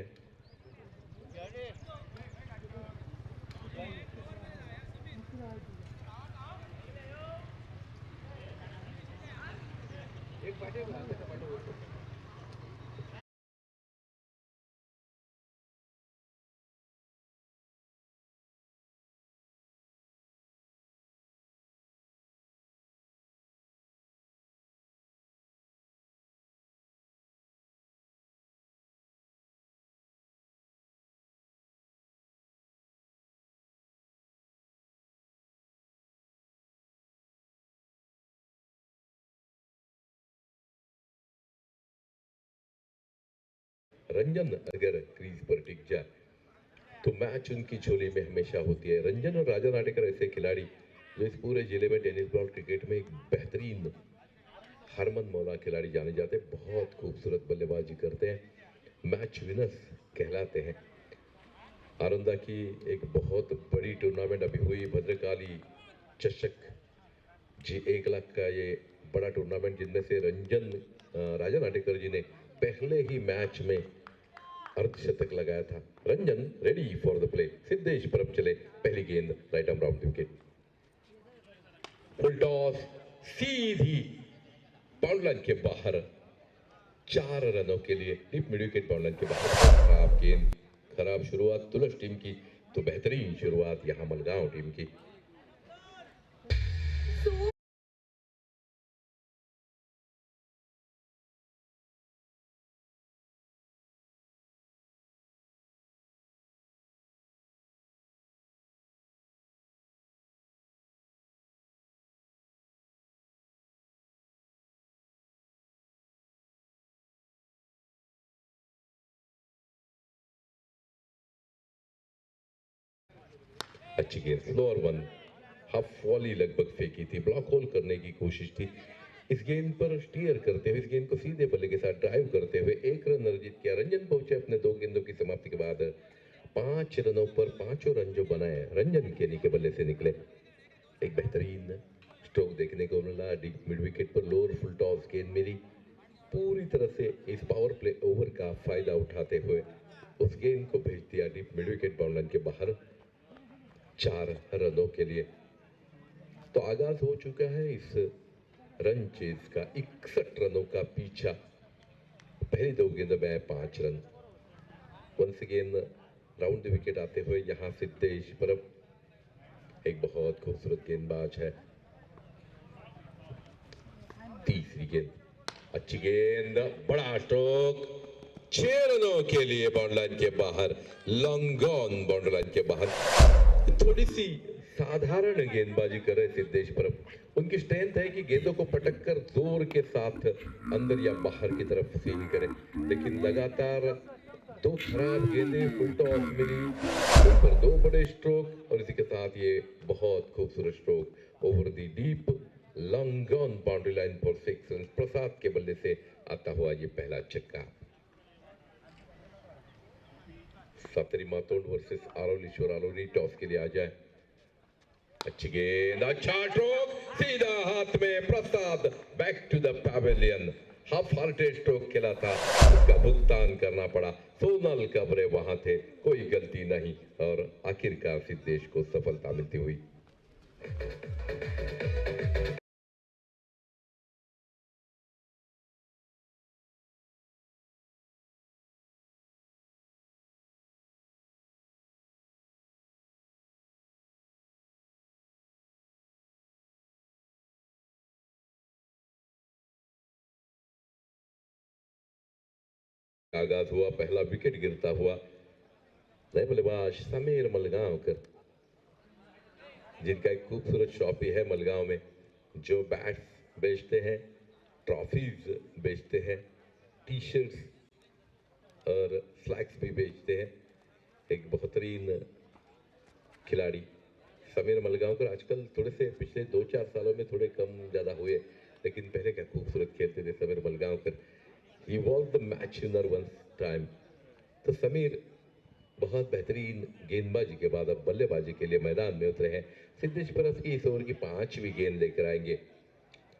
रंजन अगर क्रीज पर टिक जाए तो मैच उनकी झोली में हमेशा होती है. रंजन और राजा नाटेकर ऐसे खिलाड़ी जो इस पूरे जिले में टेनिस बॉल क्रिकेट में एक बेहतरीन हरमन मौला खिलाड़ी जाने जाते हैं. बहुत खूबसूरत बल्लेबाजी करते हैं, मैच विनर्स कहलाते हैं. आनंदा की एक बहुत बड़ी टूर्नामेंट अभी हुई, भद्रकाली चषक जी, 1 लाख का ये बड़ा टूर्नामेंट जिनमें से रंजन राजा नाटेकर जी ने पहले ही मैच में अर्धशतक लगाया था. Ranjan ready for the play. Siddhesh Parab चले. पहली गेंद right arm round wicket. Full toss सीधी बाउंड लाइन के बाहर. 4 रनों के लिए deep mid wicket bound line के बाहर. खराब गेंद, खराब शुरुआत तुलस टीम की, तो बेहतरीन शुरुआत यहां मलगांव टीम की. अच्छी गेंद, स्लोअर वन, हाफ वॉली लगभग फेंकी थी, ब्लॉक होल करने की कोशिश थी. इस गेंद पर स्टीयर करते हुए, इस गेंद को सीधे बल्ले के साथ ड्राइव करते हुए 1 रन अर्जित किया. रंजन पहुंचे अपने 2 गेंदों की समाप्ति के बाद 5 रनों पर 5 रन जो बनाए रंजन केनी के बल्ले से निकले. एक बेहतरीन स्ट्रोक देखने को मिला. डीप मिड विकेट पर लोअर फुल टॉस गेंद मिली. पूरी तरह से इस पावर प्ले ओवर का फायदा उठाते हुए उस गेंद को भेज दिया deep mid wicket bound line के बाहर 4 रनों के लिए. तो आगाज हो चुका है इस रन चेज का. 61 रनों का पीछा. पहली 2 गेंदों में 5 run. Once again round the wicket आते हुए यहां सिद्धेश परब एक बहुत खूबसूरत गेंदबाज है. तीसरी गेंद, अच्छी गेंद, बड़ा स्ट्रोक, 6 रनों के लिए बाउंड लाइन के बाहर. लॉन्ग ऑन बाउंड लाइन के बाहर. थोड़ी सी साधारण गेंदबाजी कर रहे सिद्धेश परब. उनकी स्ट्रेंथ है कि गेंदों को पटक कर जोर के साथ अंदर या बाहर की तरफ स्विंग करें, लेकिन लगातार 2 खराब गेंदें फुल टॉस मिली, उन पर 2 बड़े स्ट्रोक और इसी के साथ ये बहुत खूबसूरत stroke over the deep long on boundary line for 6 रन. प्रसाद के बल्ले से आता हुआ ये पहला छक्का. सातरी मातोंड वर्सेस आरोलीश्वर. आरोली टॉस के लिए आ जाए. अच्छी गेंद, अच्छा स्ट्रोक, सीधा हाथ में. Prasad back to the pavilion. Half hearted stroke खेला था, उसका भुगतान करना पड़ा. सोनल कबरे वहां थे, कोई गलती नहीं और आखिरकार सिद्धेश को सफलता मिलती हुई. आगाज हुआ, पहला विकेट गिरता हुआ नए बल्लेबाज समीर मलगांवकर, जिनका एक खूबसूरत शॉप भी है मलगांव में, जो बैट्स बेचते हैं, ट्रॉफीज बेचते हैं, टी शर्ट्स और फ्लैग्स भी बेचते हैं। एक बेहतरीन खिलाड़ी समीर मलगांवकर आजकल थोड़े से पिछले 2-4 सालों में थोड़े कम ज़्यादा हुए, लेकिन पहले क्या खूबसूरत खेलते थे Samir Malgaonkar. He was the match winner once time. तो समीर बहुत बेहतरीन गेंदबाजी के बाद अब बल्लेबाजी के लिए मैदान में उतरे हैं। सिद्धेश परब की इस ओवर की 5वीं गेंद लेकर आएंगे।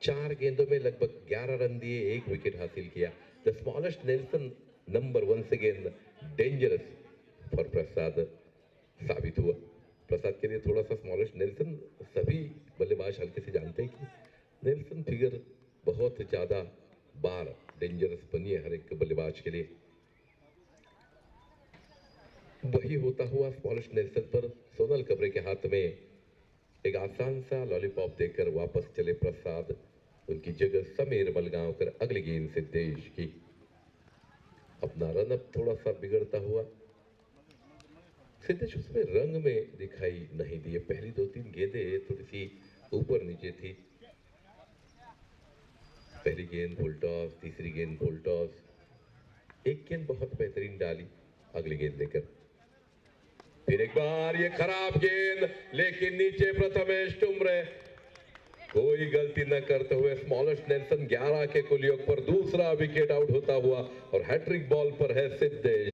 4 गेंदों में लगभग 11 रन दिए, 1 विकेट हासिल किया। The smallest Nelson number once again dangerous for Prasad साबित हुआ। प्रसाद के लिए थोड़ा सा स्मॉलेस्ट नेल्सन, सभी बल्लेबाज हल्के से जानते हैं कि नेल्सन फिगर बहुत ज्यादा बार डेंजरस बनी है हर एक बल्लेबाज के लिए। वही होता हुआ स्मॉलेस्ट नेल्सन पर सोनल कबरे के हाथ में एक आसान सा लॉलीपॉप देकर वापस चले प्रसाद। उनकी जगह समीर मलगांवकर। अगली गेंद सिद्धेश की। अपना रन अप थोड़ा सा बिगड़ता हुआ सिद्धेश उसमें रंग में दिखाई नहीं दिए। पहली 2-3 गेंदें थोड़ी सी ऊपर नीचे थी। पहली गेंद फुल टॉस, तीसरी गेंद फुल टॉस, एक गेंद बहुत बेहतरीन डाली। अगली गेंद लेकर फिर एक बार ये खराब गेंद, लेकिन नीचे प्रथमेश टुमरे कोई गलती न करते हुए स्मॉलेस्ट नेल्सन 11 के कुल योग पर दूसरा विकेट आउट होता हुआ और हैट्रिक बॉल पर है सिद्धेश।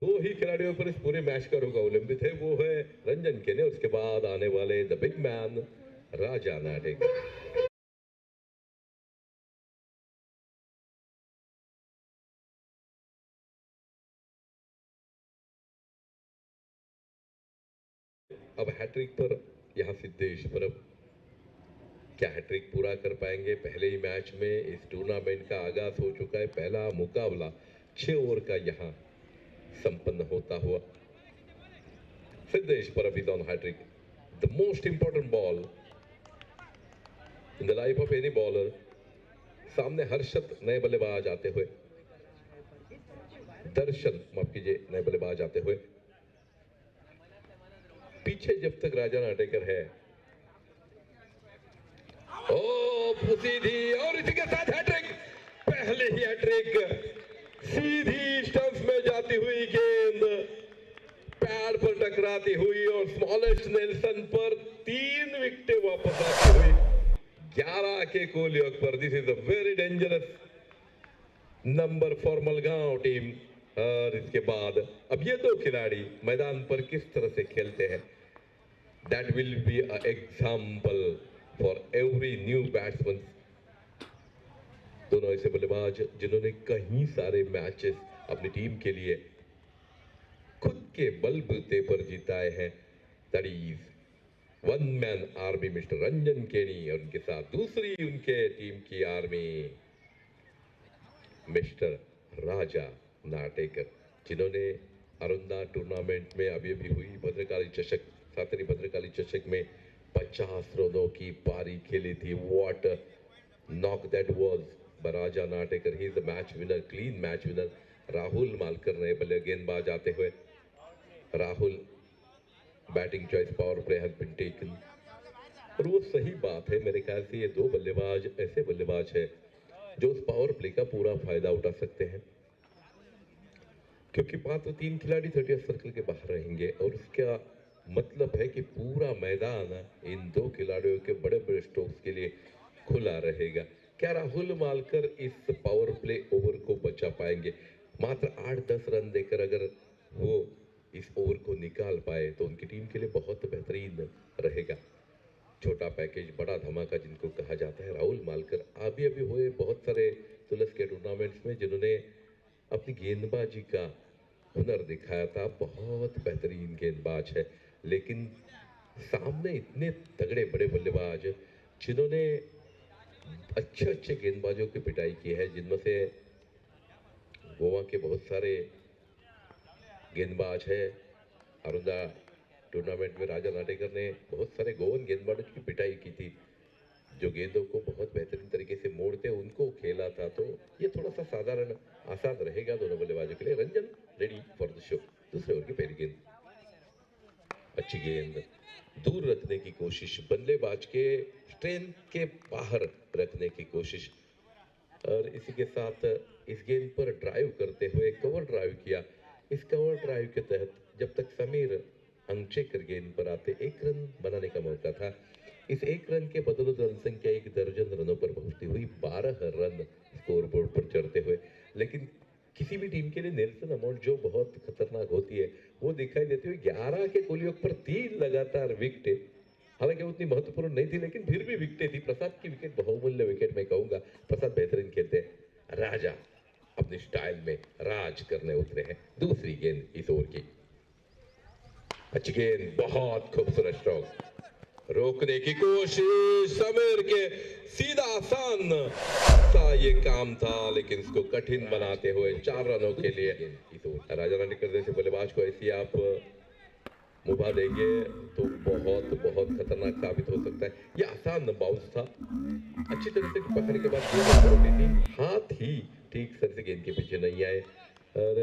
दो ही खिलाड़ियों पर इस पूरे मैच का रोग अवलंबित है, वो है रंजन केने, उसके बाद आने वाले द बिग मैन राजा नाटेकर। अब हैट्रिक पर यहां सिद्धेश परब क्या हैट्रिक पूरा कर पाएंगे? पहले ही मैच में इस टूर्नामेंट का आगाज हो चुका है। पहला मुकाबला 6 ओवर का यहां संपन्न होता हुआ। Siddhesh Parab is on hattrick, the most important ball in the life of any bowler. सामने हर्षद नए बल्लेबाज आते हुए, दर्शन माफ कीजिए नए बल्लेबाज आते हुए। पीछे जब तक राजा नाटेकर है, ओ सीधी, और इसी के साथ हैट्रिक। पहले ही हैट्रिक, सीधी स्टंप्स में जाती हुई गेंद पैड पर टकराती हुई और स्मॉलेस्ट नेल्सन पर 3 विकेटें वापस आती हुई 11 के कुल योग पर। This is a very dangerous number for Malgaon team. और इसके बाद अब ये दो खिलाड़ी मैदान पर किस तरह से खेलते हैं, that will be a example for every new batsman. दोनों ऐसे बल्लेबाज जिन्होंने कई सारे मैचेस अपनी टीम के लिए खुद के बलबूते पर जीताए हैं। That is one man army mister Ranjan केनी, और उनके साथ दूसरी उनके टीम की आर्मी मिस्टर राजा नाटेकर, जिन्होंने अरुंदा टूर्नामेंट में अभी अभी हुई भद्रकाली चषक, सातरी भद्रकाली चषक में 50 रनों की पारी खेली थी। What knock that was by Raja Natekar. He is the match winner, clean match winner. Rahul Malkar नए बल्ले गेंदबाज आते हुए। Rahul batting choice, power play has been taken. और वो सही बात है, मेरे ख्याल से ये दो बल्लेबाज ऐसे बल्लेबाज है जो उस पावर प्ले का पूरा फायदा उठा सकते हैं, क्योंकि मात्र 3 खिलाड़ी 30 सर्कल के बाहर रहेंगे और उसका मतलब है कि पूरा मैदान इन दो खिलाड़ियों के बड़े बड़े स्ट्रोक्स के लिए खुला रहेगा। क्या राहुल मालकर इस पावर प्ले ओवर को बचा पाएंगे? मात्र 8-10 रन देकर अगर वो इस ओवर को निकाल पाए तो उनकी टीम के लिए बहुत बेहतरीन रहेगा। छोटा पैकेज बड़ा धमाका जिनको कहा जाता है। राहुल मालकर अभी अभी हुए बहुत सारे टूर्नामेंट्स में जिन्होंने अपनी गेंदबाजी का हुनर दिखाया था। बहुत बेहतरीन गेंदबाज है, लेकिन सामने इतने तगड़े बड़े बल्लेबाज जिन्होंने अच्छे अच्छे गेंदबाजों की पिटाई की है, जिनमें से गोवा के बहुत सारे गेंदबाज है। अरुणा टूर्नामेंट में राजा नाटेकर ने बहुत सारे गोवन गेंदबाजों की पिटाई की थी, जो गेंदों को बहुत बेहतरीन तरीके से मोड़ते उनको खेला था। तो ये थोड़ा सा साधारण आसान रहेगा दोनों बल्लेबाजों के लिए। Ranjan ready for the show. दूसरे ओवर की पहली गेंद, अच्छी गेंद, दूर रखने की कोशिश, बल्लेबाज के स्ट्रेंथ के बाहर रखने की कोशिश, और इसी के साथ इस गेंद पर ड्राइव करते हुए कवर ड्राइव किया। इस कवर ड्राइव के तहत जब तक समीर अंगचेकर गेंद पर आते 1 रन बनाने का मौका था। इस 1 रन के बदौलत रन संख्या 1 दर्जन रनों पर पहुंचती हुई 12 रन स्कोर बोर्ड पर चढ़ते हुए। लेकिन किसी भी टीम के लिए नेल्सन अमाउंट जो बहुत खतरनाक होती है वो दिखाई देती हुई 11 के कुलयोग पर 3 लगातार विकेट, हालांकि उतनी महत्वपूर्ण नहीं थी लेकिन फिर भी विकेट थी। प्रसाद की विकेट बहुमूल्य विकेट मैं कहूंगा। प्रसाद बेहतरीन खेलते हैं। राजा अपने स्टाइल में राज करने उतरे हैं। दूसरी गेंद इस ओवर की, अच्छी गेंद, बहुत खूबसूरत स्ट्रोक, रोकने की कोशिश समीर के, सीधा आसान सा ये काम था लेकिन इसको कठिन बनाते हुए 4 रनों के लिए इस ओवर। राजा नाटेकर जैसे बल्लेबाज को ऐसी आप मुभा देंगे तो बहुत बहुत खतरनाक साबित हो सकता है। ये आसान बाउंस था, अच्छी तरह से पकड़ने के बाद हाथ ही ठीक सर से गेंद के पीछे नहीं आए। और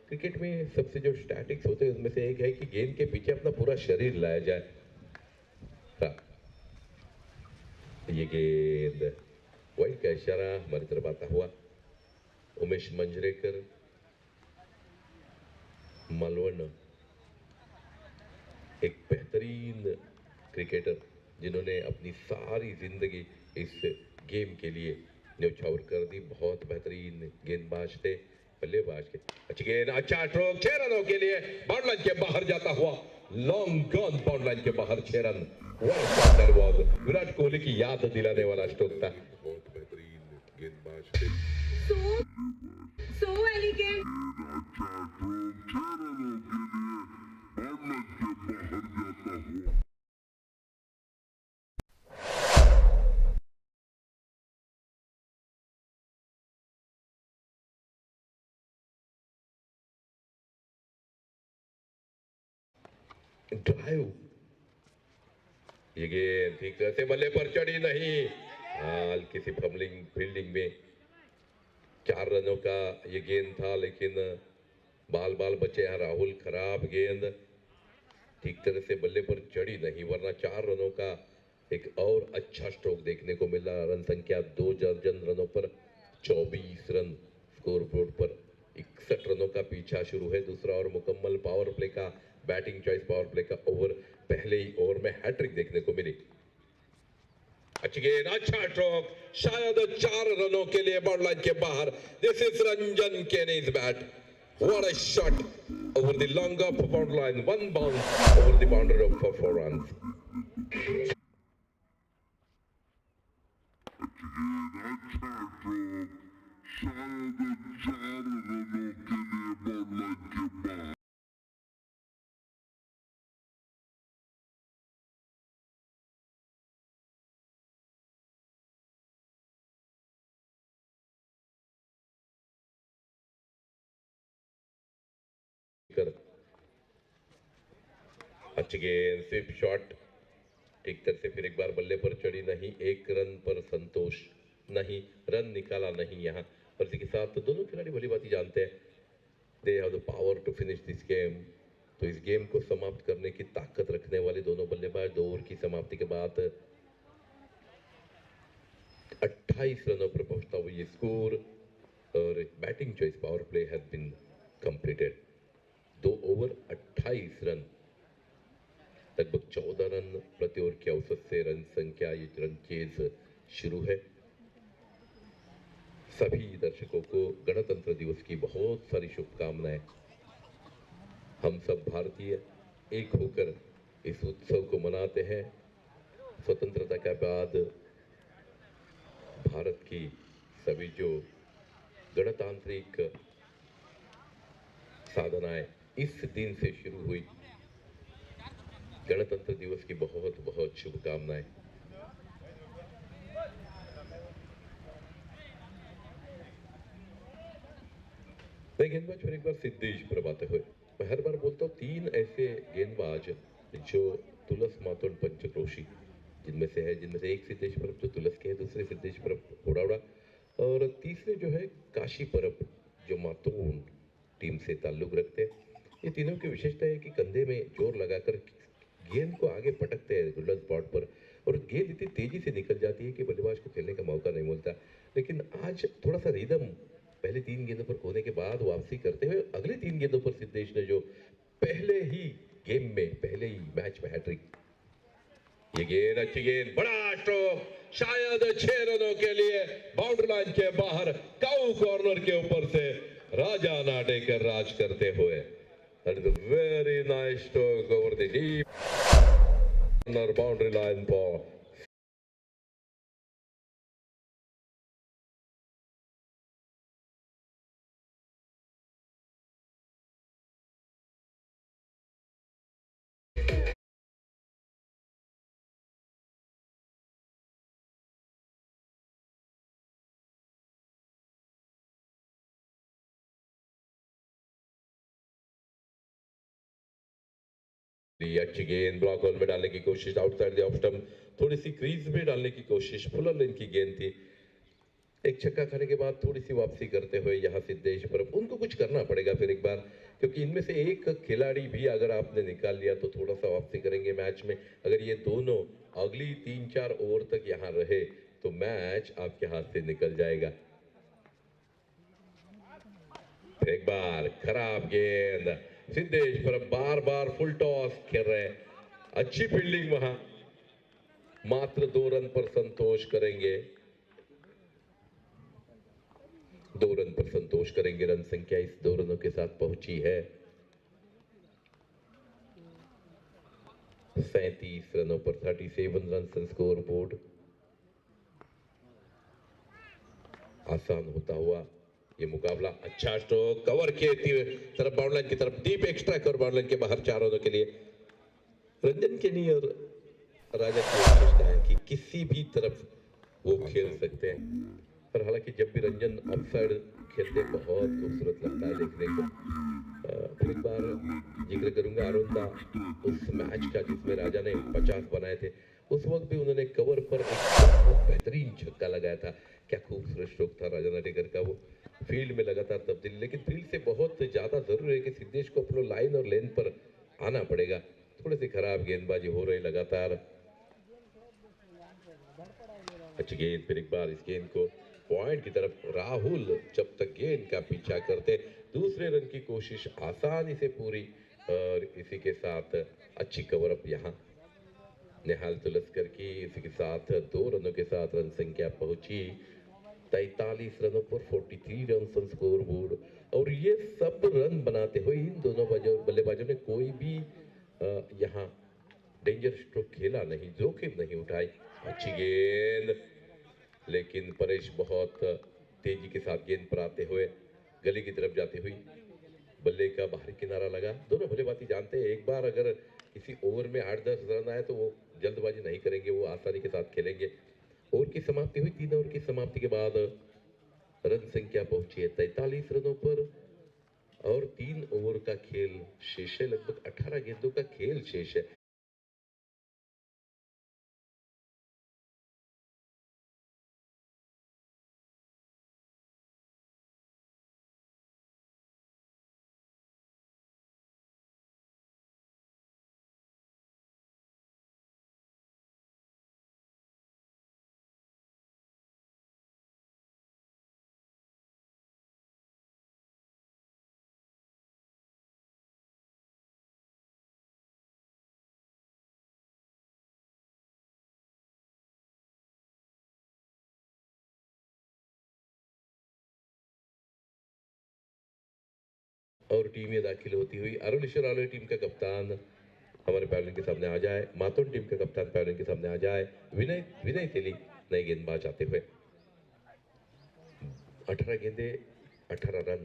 क्रिकेट में सबसे जो स्टैटिक्स होते हैं उनमें से एक है कि गेंद के पीछे अपना पूरा शरीर लाया जाए। ये गेंद वाइड का इशारा हमारी तरफ आता हुआ। उमेश मंजरेकर, मालवण, एक बेहतरीन क्रिकेटर जिन्होंने अपनी सारी जिंदगी इस गेम के लिए न्यौछावर कर दी। बहुत बेहतरीन गेंदबाज थे, बल्लेबाज के। अच्छी गेंद, अच्छा स्ट्रोक, 6 रनों के लिए बाउंड लाइन के बाहर जाता हुआ लॉन्ग गन, बाउंड लाइन के बाहर 6 रन। विराट कोहली की याद दिलाने वाला स्ट्रोक था।
बहुत बेहतरीन गेंदबाज थे।
So elegant.
ड्राइव, ये गेंद ठीक तरह से बल्ले पर चढ़ी नहीं। हल्की सी फंबलिंग फील्डिंग में 4 रनों का ये गेंद था, लेकिन बाल बाल बचे हैं राहुल। खराब गेंद, ठीक तरह से बल्ले पर चढ़ी नहीं, वरना 4 रनों का एक और अच्छा स्ट्रोक देखने को मिला। रन संख्या 2 दर्जन रनों पर 24 रन स्कोर बोर्ड पर। 61 रनों का पीछा शुरू है। दूसरा ओवर मुकम्मल। पावर प्ले का, बैटिंग चॉइस पावर प्ले का ओवर, पहले ही ओवर में हैट्रिक देखने को मिली। अच्छी गेंद, अच्छा स्ट्रोक, शायद 4 रनों के लिए बाउंड लाइन के बाहर। This is Ranjan Kaynes bat. What a shot over the long off bound line, 1 bounce over the boundary of 4 runs. अच्छी गेंद, स्विप शॉट, ठीक तरह से फिर एक बार बल्ले पर चढ़ी नहीं। 1 रन पर संतोष नहीं, रन निकाला नहीं यहाँ। और इसी के साथ तो दोनों खिलाड़ी भली बात ही जानते हैं, they have the power to finish this game. तो इस गेम को समाप्त करने की ताकत रखने वाले दोनों बल्लेबाज 2 ओवर की समाप्ति के बाद 28 रनों पर पहुंचता हुआ ये स्कोर। और batting choice power play has been completed. 2 over 28 run, लगभग 14 रन प्रति ओवर के औसत से रन संख्या, ये रन चेज शुरू है। सभी दर्शकों को गणतंत्र दिवस की बहुत सारी शुभकामनाएं। हम सब भारतीय एक होकर इस उत्सव को मनाते हैं। स्वतंत्रता के बाद भारत की सभी जो गणतांत्रिक साधनाएं इस दिन से शुरू हुई। गणतंत्र दिवस की बहुत बहुत शुभकामनाएं। मैं गेंदबाज पर एक बार सिद्धेश पर आते हुए मैं हर बार बोलता हूँ, 3 ऐसे गेंदबाज जो तुलस मातोंड पंचक्रोशी जिनमें से एक सिद्धेश परब जो तुलस के है, दूसरे सिद्धेश परब ओडावड़ा और तीसरे जो है काशी परब जो मातोंड टीम से ताल्लुक रखते हैं। ये तीनों की विशेषता है कि कंधे में जोर लगाकर गेंद को आगे पटकते हैं गोल्डन स्पॉट पर और गेंद इतनी तेजी से निकल जाती है कि बल्लेबाज को खेलने का मौका नहीं मिलता। लेकिन आज थोड़ा सा रिदम पहले 3 गेंदों पर खोने के बाद वापसी करते हुए अगले 3 गेंदों पर सिद्धेश ने जो पहले ही गेम में पहले ही मैच में हैट्रिक। ये गेंद अच्छी गेंद, बड़ा स्ट्रोक, शायद 6 रनों के लिए बाउंड्री लाइन के बाहर काऊ कॉर्नर के ऊपर से राजा नाटेकर राज करते हुए। Very nice stroke over the deep corner boundary line पर। अच्छी गेंद ब्लॉक होल में डालने की कोशिश, आउटसाइड द ऑफ स्टंप, थोड़ी सी क्रीज में डालने की कोशिश, फुलर लेन की गेंद थी। एक छक्का खाने के बाद थोड़ी सी वापसी करते हुए यहाँ सिद्धेश पर उनको कुछ करना पड़ेगा फिर एक बार, क्योंकि इनमें से एक खिलाड़ी भी अगर आपने निकाल लिया तो थोड़ा सा वापसी करेंगे मैच में। अगर ये दोनों अगली 3-4 ओवर तक यहाँ रहे तो मैच आपके हाथ से निकल जाएगा। एक बार खराब गेंद, सिद्धेश पर बार बार फुल टॉस खेल रहे, अच्छी फील्डिंग वहां, मात्र 2 रन पर संतोष करेंगे, 2 रन पर संतोष करेंगे। रन संख्या इस 2 रनों के साथ पहुंची है 37 रनों पर, 37 रन स्कोर बोर्ड। आसान होता हुआ ये मुकाबला, अच्छा स्ट्रोक, कवर के तरफ बाउंड्री की तरफ, डीप एक्स्ट्रा कवर बाउंड्री के बाहर 4 रनों के लिए। रंजन केनी और राजा की विशेषता है कि किसी भी तरफ वो खेल सकते हैं, पर हालांकि जब भी रंजन ऑफसाइड खेलते बहुत खूबसूरत लगता है देखने को। फिर एक बार जिक्र करूंगा अरुण उस मैच का जिसमें राजा ने 50 बनाए थे, उस वक्त भी उन्होंने कवर पर एक बहुत बेहतरीन छक्का लगाया था। क्या खूबसूरत स्ट्रोक था राजा नाटेकर का, वो फील्ड में लगातार तब्दीली। लेकिन फील्ड से बहुत ज्यादा जरूरी है कि सिद्धेश को अपने लाइन और लेन पर आना पड़ेगा। थोड़ी सी खराब गेंदबाजी हो रही लगातार। अच्छी गेंद, फिर एक बार इस गेंद को पॉइंट की तरफ राहुल जब तक गेंद का पीछा करते, दूसरे रन की कोशिश आसानी से पूरी, और इसी के साथ अच्छी कवर अप यहाँ निहाल तुलस्कर की। इसी के साथ 2 रनों के साथ रन संख्या पहुंची 43 रनों पर, 43 रन स्कोर बोर्ड। और ये सब रन बनाते हुए इन दोनों बल्लेबाजों ने कोई भी यहाँ डेंजर स्ट्रोक खेला नहीं, जोखिम नहीं उठाई। अच्छी गेंद, लेकिन परेश बहुत तेजी के साथ गेंद पर आते हुए गली की तरफ जाती हुई बल्ले का बाहरी किनारा लगा। दोनों बल्लेबाजी जानते हैं एक बार अगर किसी ओवर में 8-10 रन आए तो वो जल्दबाजी नहीं करेंगे, वो आसानी के साथ खेलेंगे। ओवर की समाप्ति हुई, 3 ओवर की समाप्ति के बाद रन संख्या पहुंची है 43 रनों पर, और 3 ओवर का खेल शेष है, लगभग 18 गेंदों का खेल शेष है। और टीम में दाखिल होती हुई अरुणेश्वर आलोय टीम का कप्तान हमारे पैवलियन के सामने आ जाए, मातोंड टीम का कप्तान पैवलियन के सामने आ जाए। विनय तेली नए गेंदबाज आते हुए। 18 गेंदे 18 रन।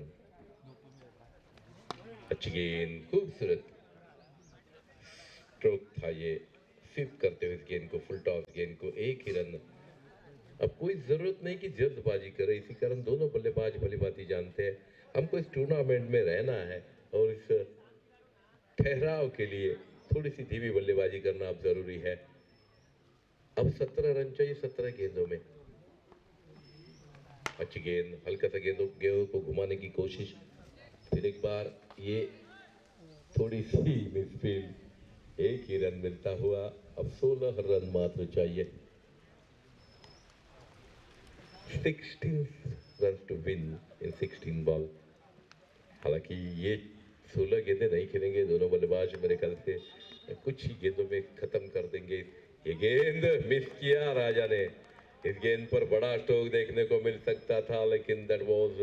अच्छी गेंद, खूबसूरत स्ट्रोक था ये, स्वीप करते हुए इस गेंद को, फुल टॉस गेंद को, एक ही रन। अब कोई जरूरत नहीं कि जल्दबाजी करे, इसी कारण दोनों बल्लेबाज भली भांति जानते हैं हमको इस टूर्नामेंट में रहना है और इस ठहराव के लिए थोड़ी सी धीमी बल्लेबाजी करना अब जरूरी है। अब 17 रन चाहिए 17 गेंदों में। अच्छी गेंद, हल्का सा गेंदों को घुमाने की कोशिश, फिर एक बार ये थोड़ी सी मिसफील्ड, एक ही रन मिलता हुआ। अब 16 रन मात्र चाहिए। 16 run to win in 16 ball. हालांकि ये 16 गेंदें नहीं खेलेंगे दोनों बल्लेबाज, मेरे ख्याल से कुछ ही गेंदों में खत्म कर देंगे। ये गेंद मिस किया राजा ने। इस गेंद पर बड़ा स्ट्रोक देखने को मिल सकता था, लेकिन that was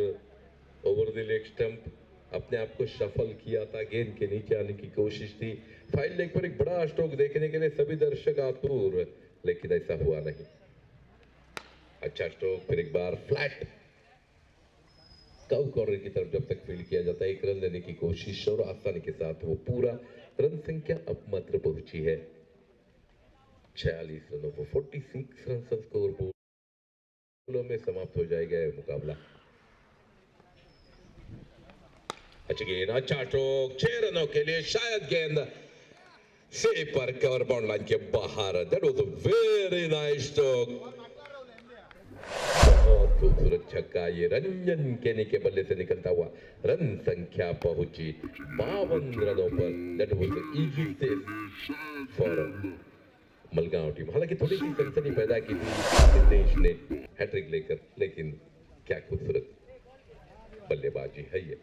over the leg stump. अपने आप को सफल किया था, गेंद के नीचे आने की कोशिश थी। फाइल लेग पर एक बड़ा स्ट्रोक देखने के लिए सभी दर्शक आतुर, लेकिन ऐसा हुआ नहीं। अच्छा स्ट्रोक, फिर एक बार फ्लैट कव कॉर्नर की तरफ जब तक फील्ड किया जाता है, एक रन लेने की कोशिश और आसानी के साथ वो पूरा। रन संख्या अब मात्र पहुंची है 46 रनों को। 46 रन स्कोर बोर्ड में समाप्त हो जाएगा यह मुकाबला। अच्छी गेंद, अच्छा स्ट्रोक, 6 रनों के लिए शायद गेंद से पर कवर बाउंड लाइन के बाहर। That was a very nice stroke. बहुत खूबसूरत छक्का, ये रंजन केनी के बल्ले से निकलता हुआ। रन संख्या पहुंची 52 रनों पर। That was easy save for Malgaon team. हालांकि थोड़ी सी सनसनी पैदा की थी दिनेश ने हैट्रिक लेकर, लेकिन क्या खूबसूरत बल्लेबाजी है ये।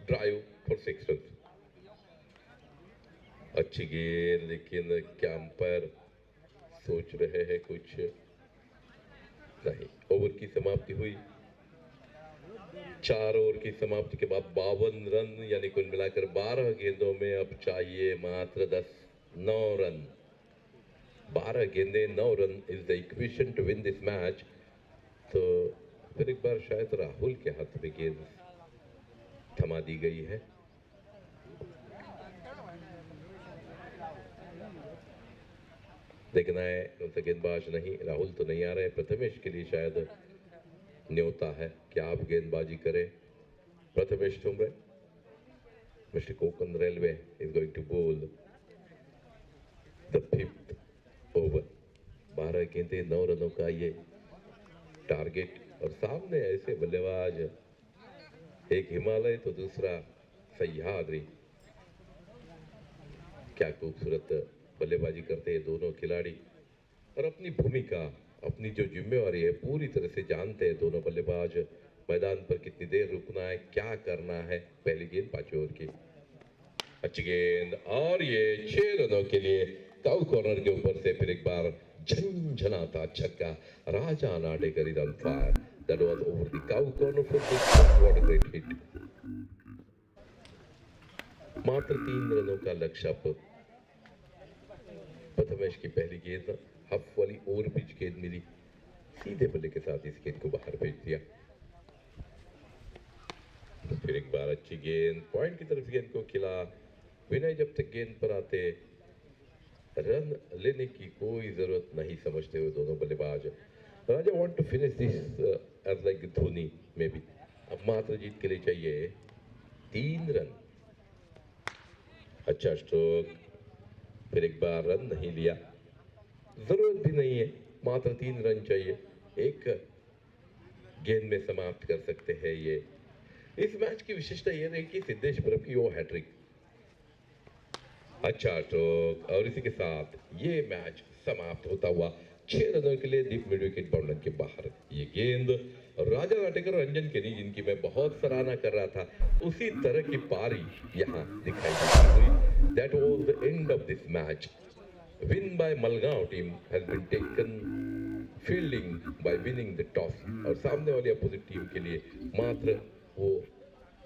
Drive for 6 run. अच्छी गेंद, लेकिन क्या अंपायर सोच रहे हैं कुछ नहीं। ओवर की समाप्ति हुई। 4 ओवर की समाप्ति के बाद 52 रन, यानी कुल मिलाकर 12 गेंदों में अब चाहिए मात्र 9 रन। 12 गेंदें 9 run is the equation two win this match. तो फिर एक बार शायद राहुल के हाथ में गेंद थमा दी गई है। देखना है कौन सा गेंदबाज। नहीं, राहुल तो नहीं आ रहे। प्रथमेश के लिए शायद न्योता है कि आप गेंदबाजी करें। Prathamesh Thumre, mister Konkan railway is going to bowl the 5th over. 12 गेंदें 9 रनों का ये टारगेट, और सामने ऐसे बल्लेबाज, एक हिमालय तो दूसरा सह्याद्री। क्या खूबसूरत बल्लेबाजी करते हैं दोनों खिलाड़ी, और अपनी भूमिका, अपनी जो जिम्मेवारी है पूरी तरह से जानते हैं दोनों बल्लेबाज। मैदान पर कितनी देर रुकना है, क्या करना है। पहली गेंद 5 ओवर की। अच्छी गेंद, और ये 6 रनों के लिए काउ कॉर्नर के ऊपर से फिर एक बार झनझनाता छक्का। Raja Natekar is on fire. That was over the cow corner for this. What a great hit. मात्र 3 रनों का लक्ष्य पर प्रथमेश की पहली गेंद हफ वाली ओवर पिच गेंद मिली, सीधे बल्ले के साथ इस गेंद को बाहर भेज दिया। फिर एक बार अच्छी गेंद, पॉइंट की तरफ गेंद को खिला। विनय जब तक गेंद पर आते, रन लेने की कोई जरूरत नहीं समझते हुए दोनों बल्लेबाज। Raja want to finish this edge like Dhoni में भी। अब मात्र जीत के लिए चाहिए 3 रन। अच्छा स्ट्रोक, फिर एक बार रन नहीं लिया, जरूरत भी नहीं है। मात्र 3 रन चाहिए, एक गेंद में समाप्त कर सकते हैं ये। इस मैच की विशेषता यह रही कि सिद्धेश परब की वो हैट्रिक। अच्छा स्ट्रोक, और इसी के साथ ये मैच समाप्त होता हुआ 6 रनों के लिए दीप मिड विकेट बाउंड्री के बाहर। ये गेंद राजा नाटेकर, रंजन केनी, जिनकी मैं बहुत सराहना कर रहा था, उसी तरह की पारी यहाँ दिखाई देती हुई। That was the end of this match. win by Malgaon team has been taken fielding by winning the toss. और सामने वाली अपोजिट टीम के लिए मात्र वो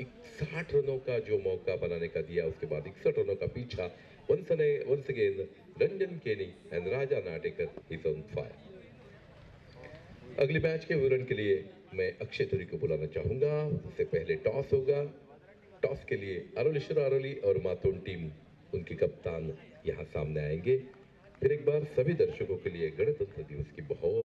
61 रनों का जो मौका बनाने का दिया, उसके बाद 61 रनों का पीछा. Once again, Ranjan Keni and Raja Natekar is on fire. अगले मैच के विवरण के लिए मैं अक्षय तुरी को बुलाना चाहूंगा. उससे पहले टॉस होगा. टॉस के लिए अरुलेश्वर आरोली और मातोन टीम, उनके कप्तान यहाँ सामने आएंगे. फिर एक बार सभी दर्शकों के लिए गणतंत्र दिवस की बहुत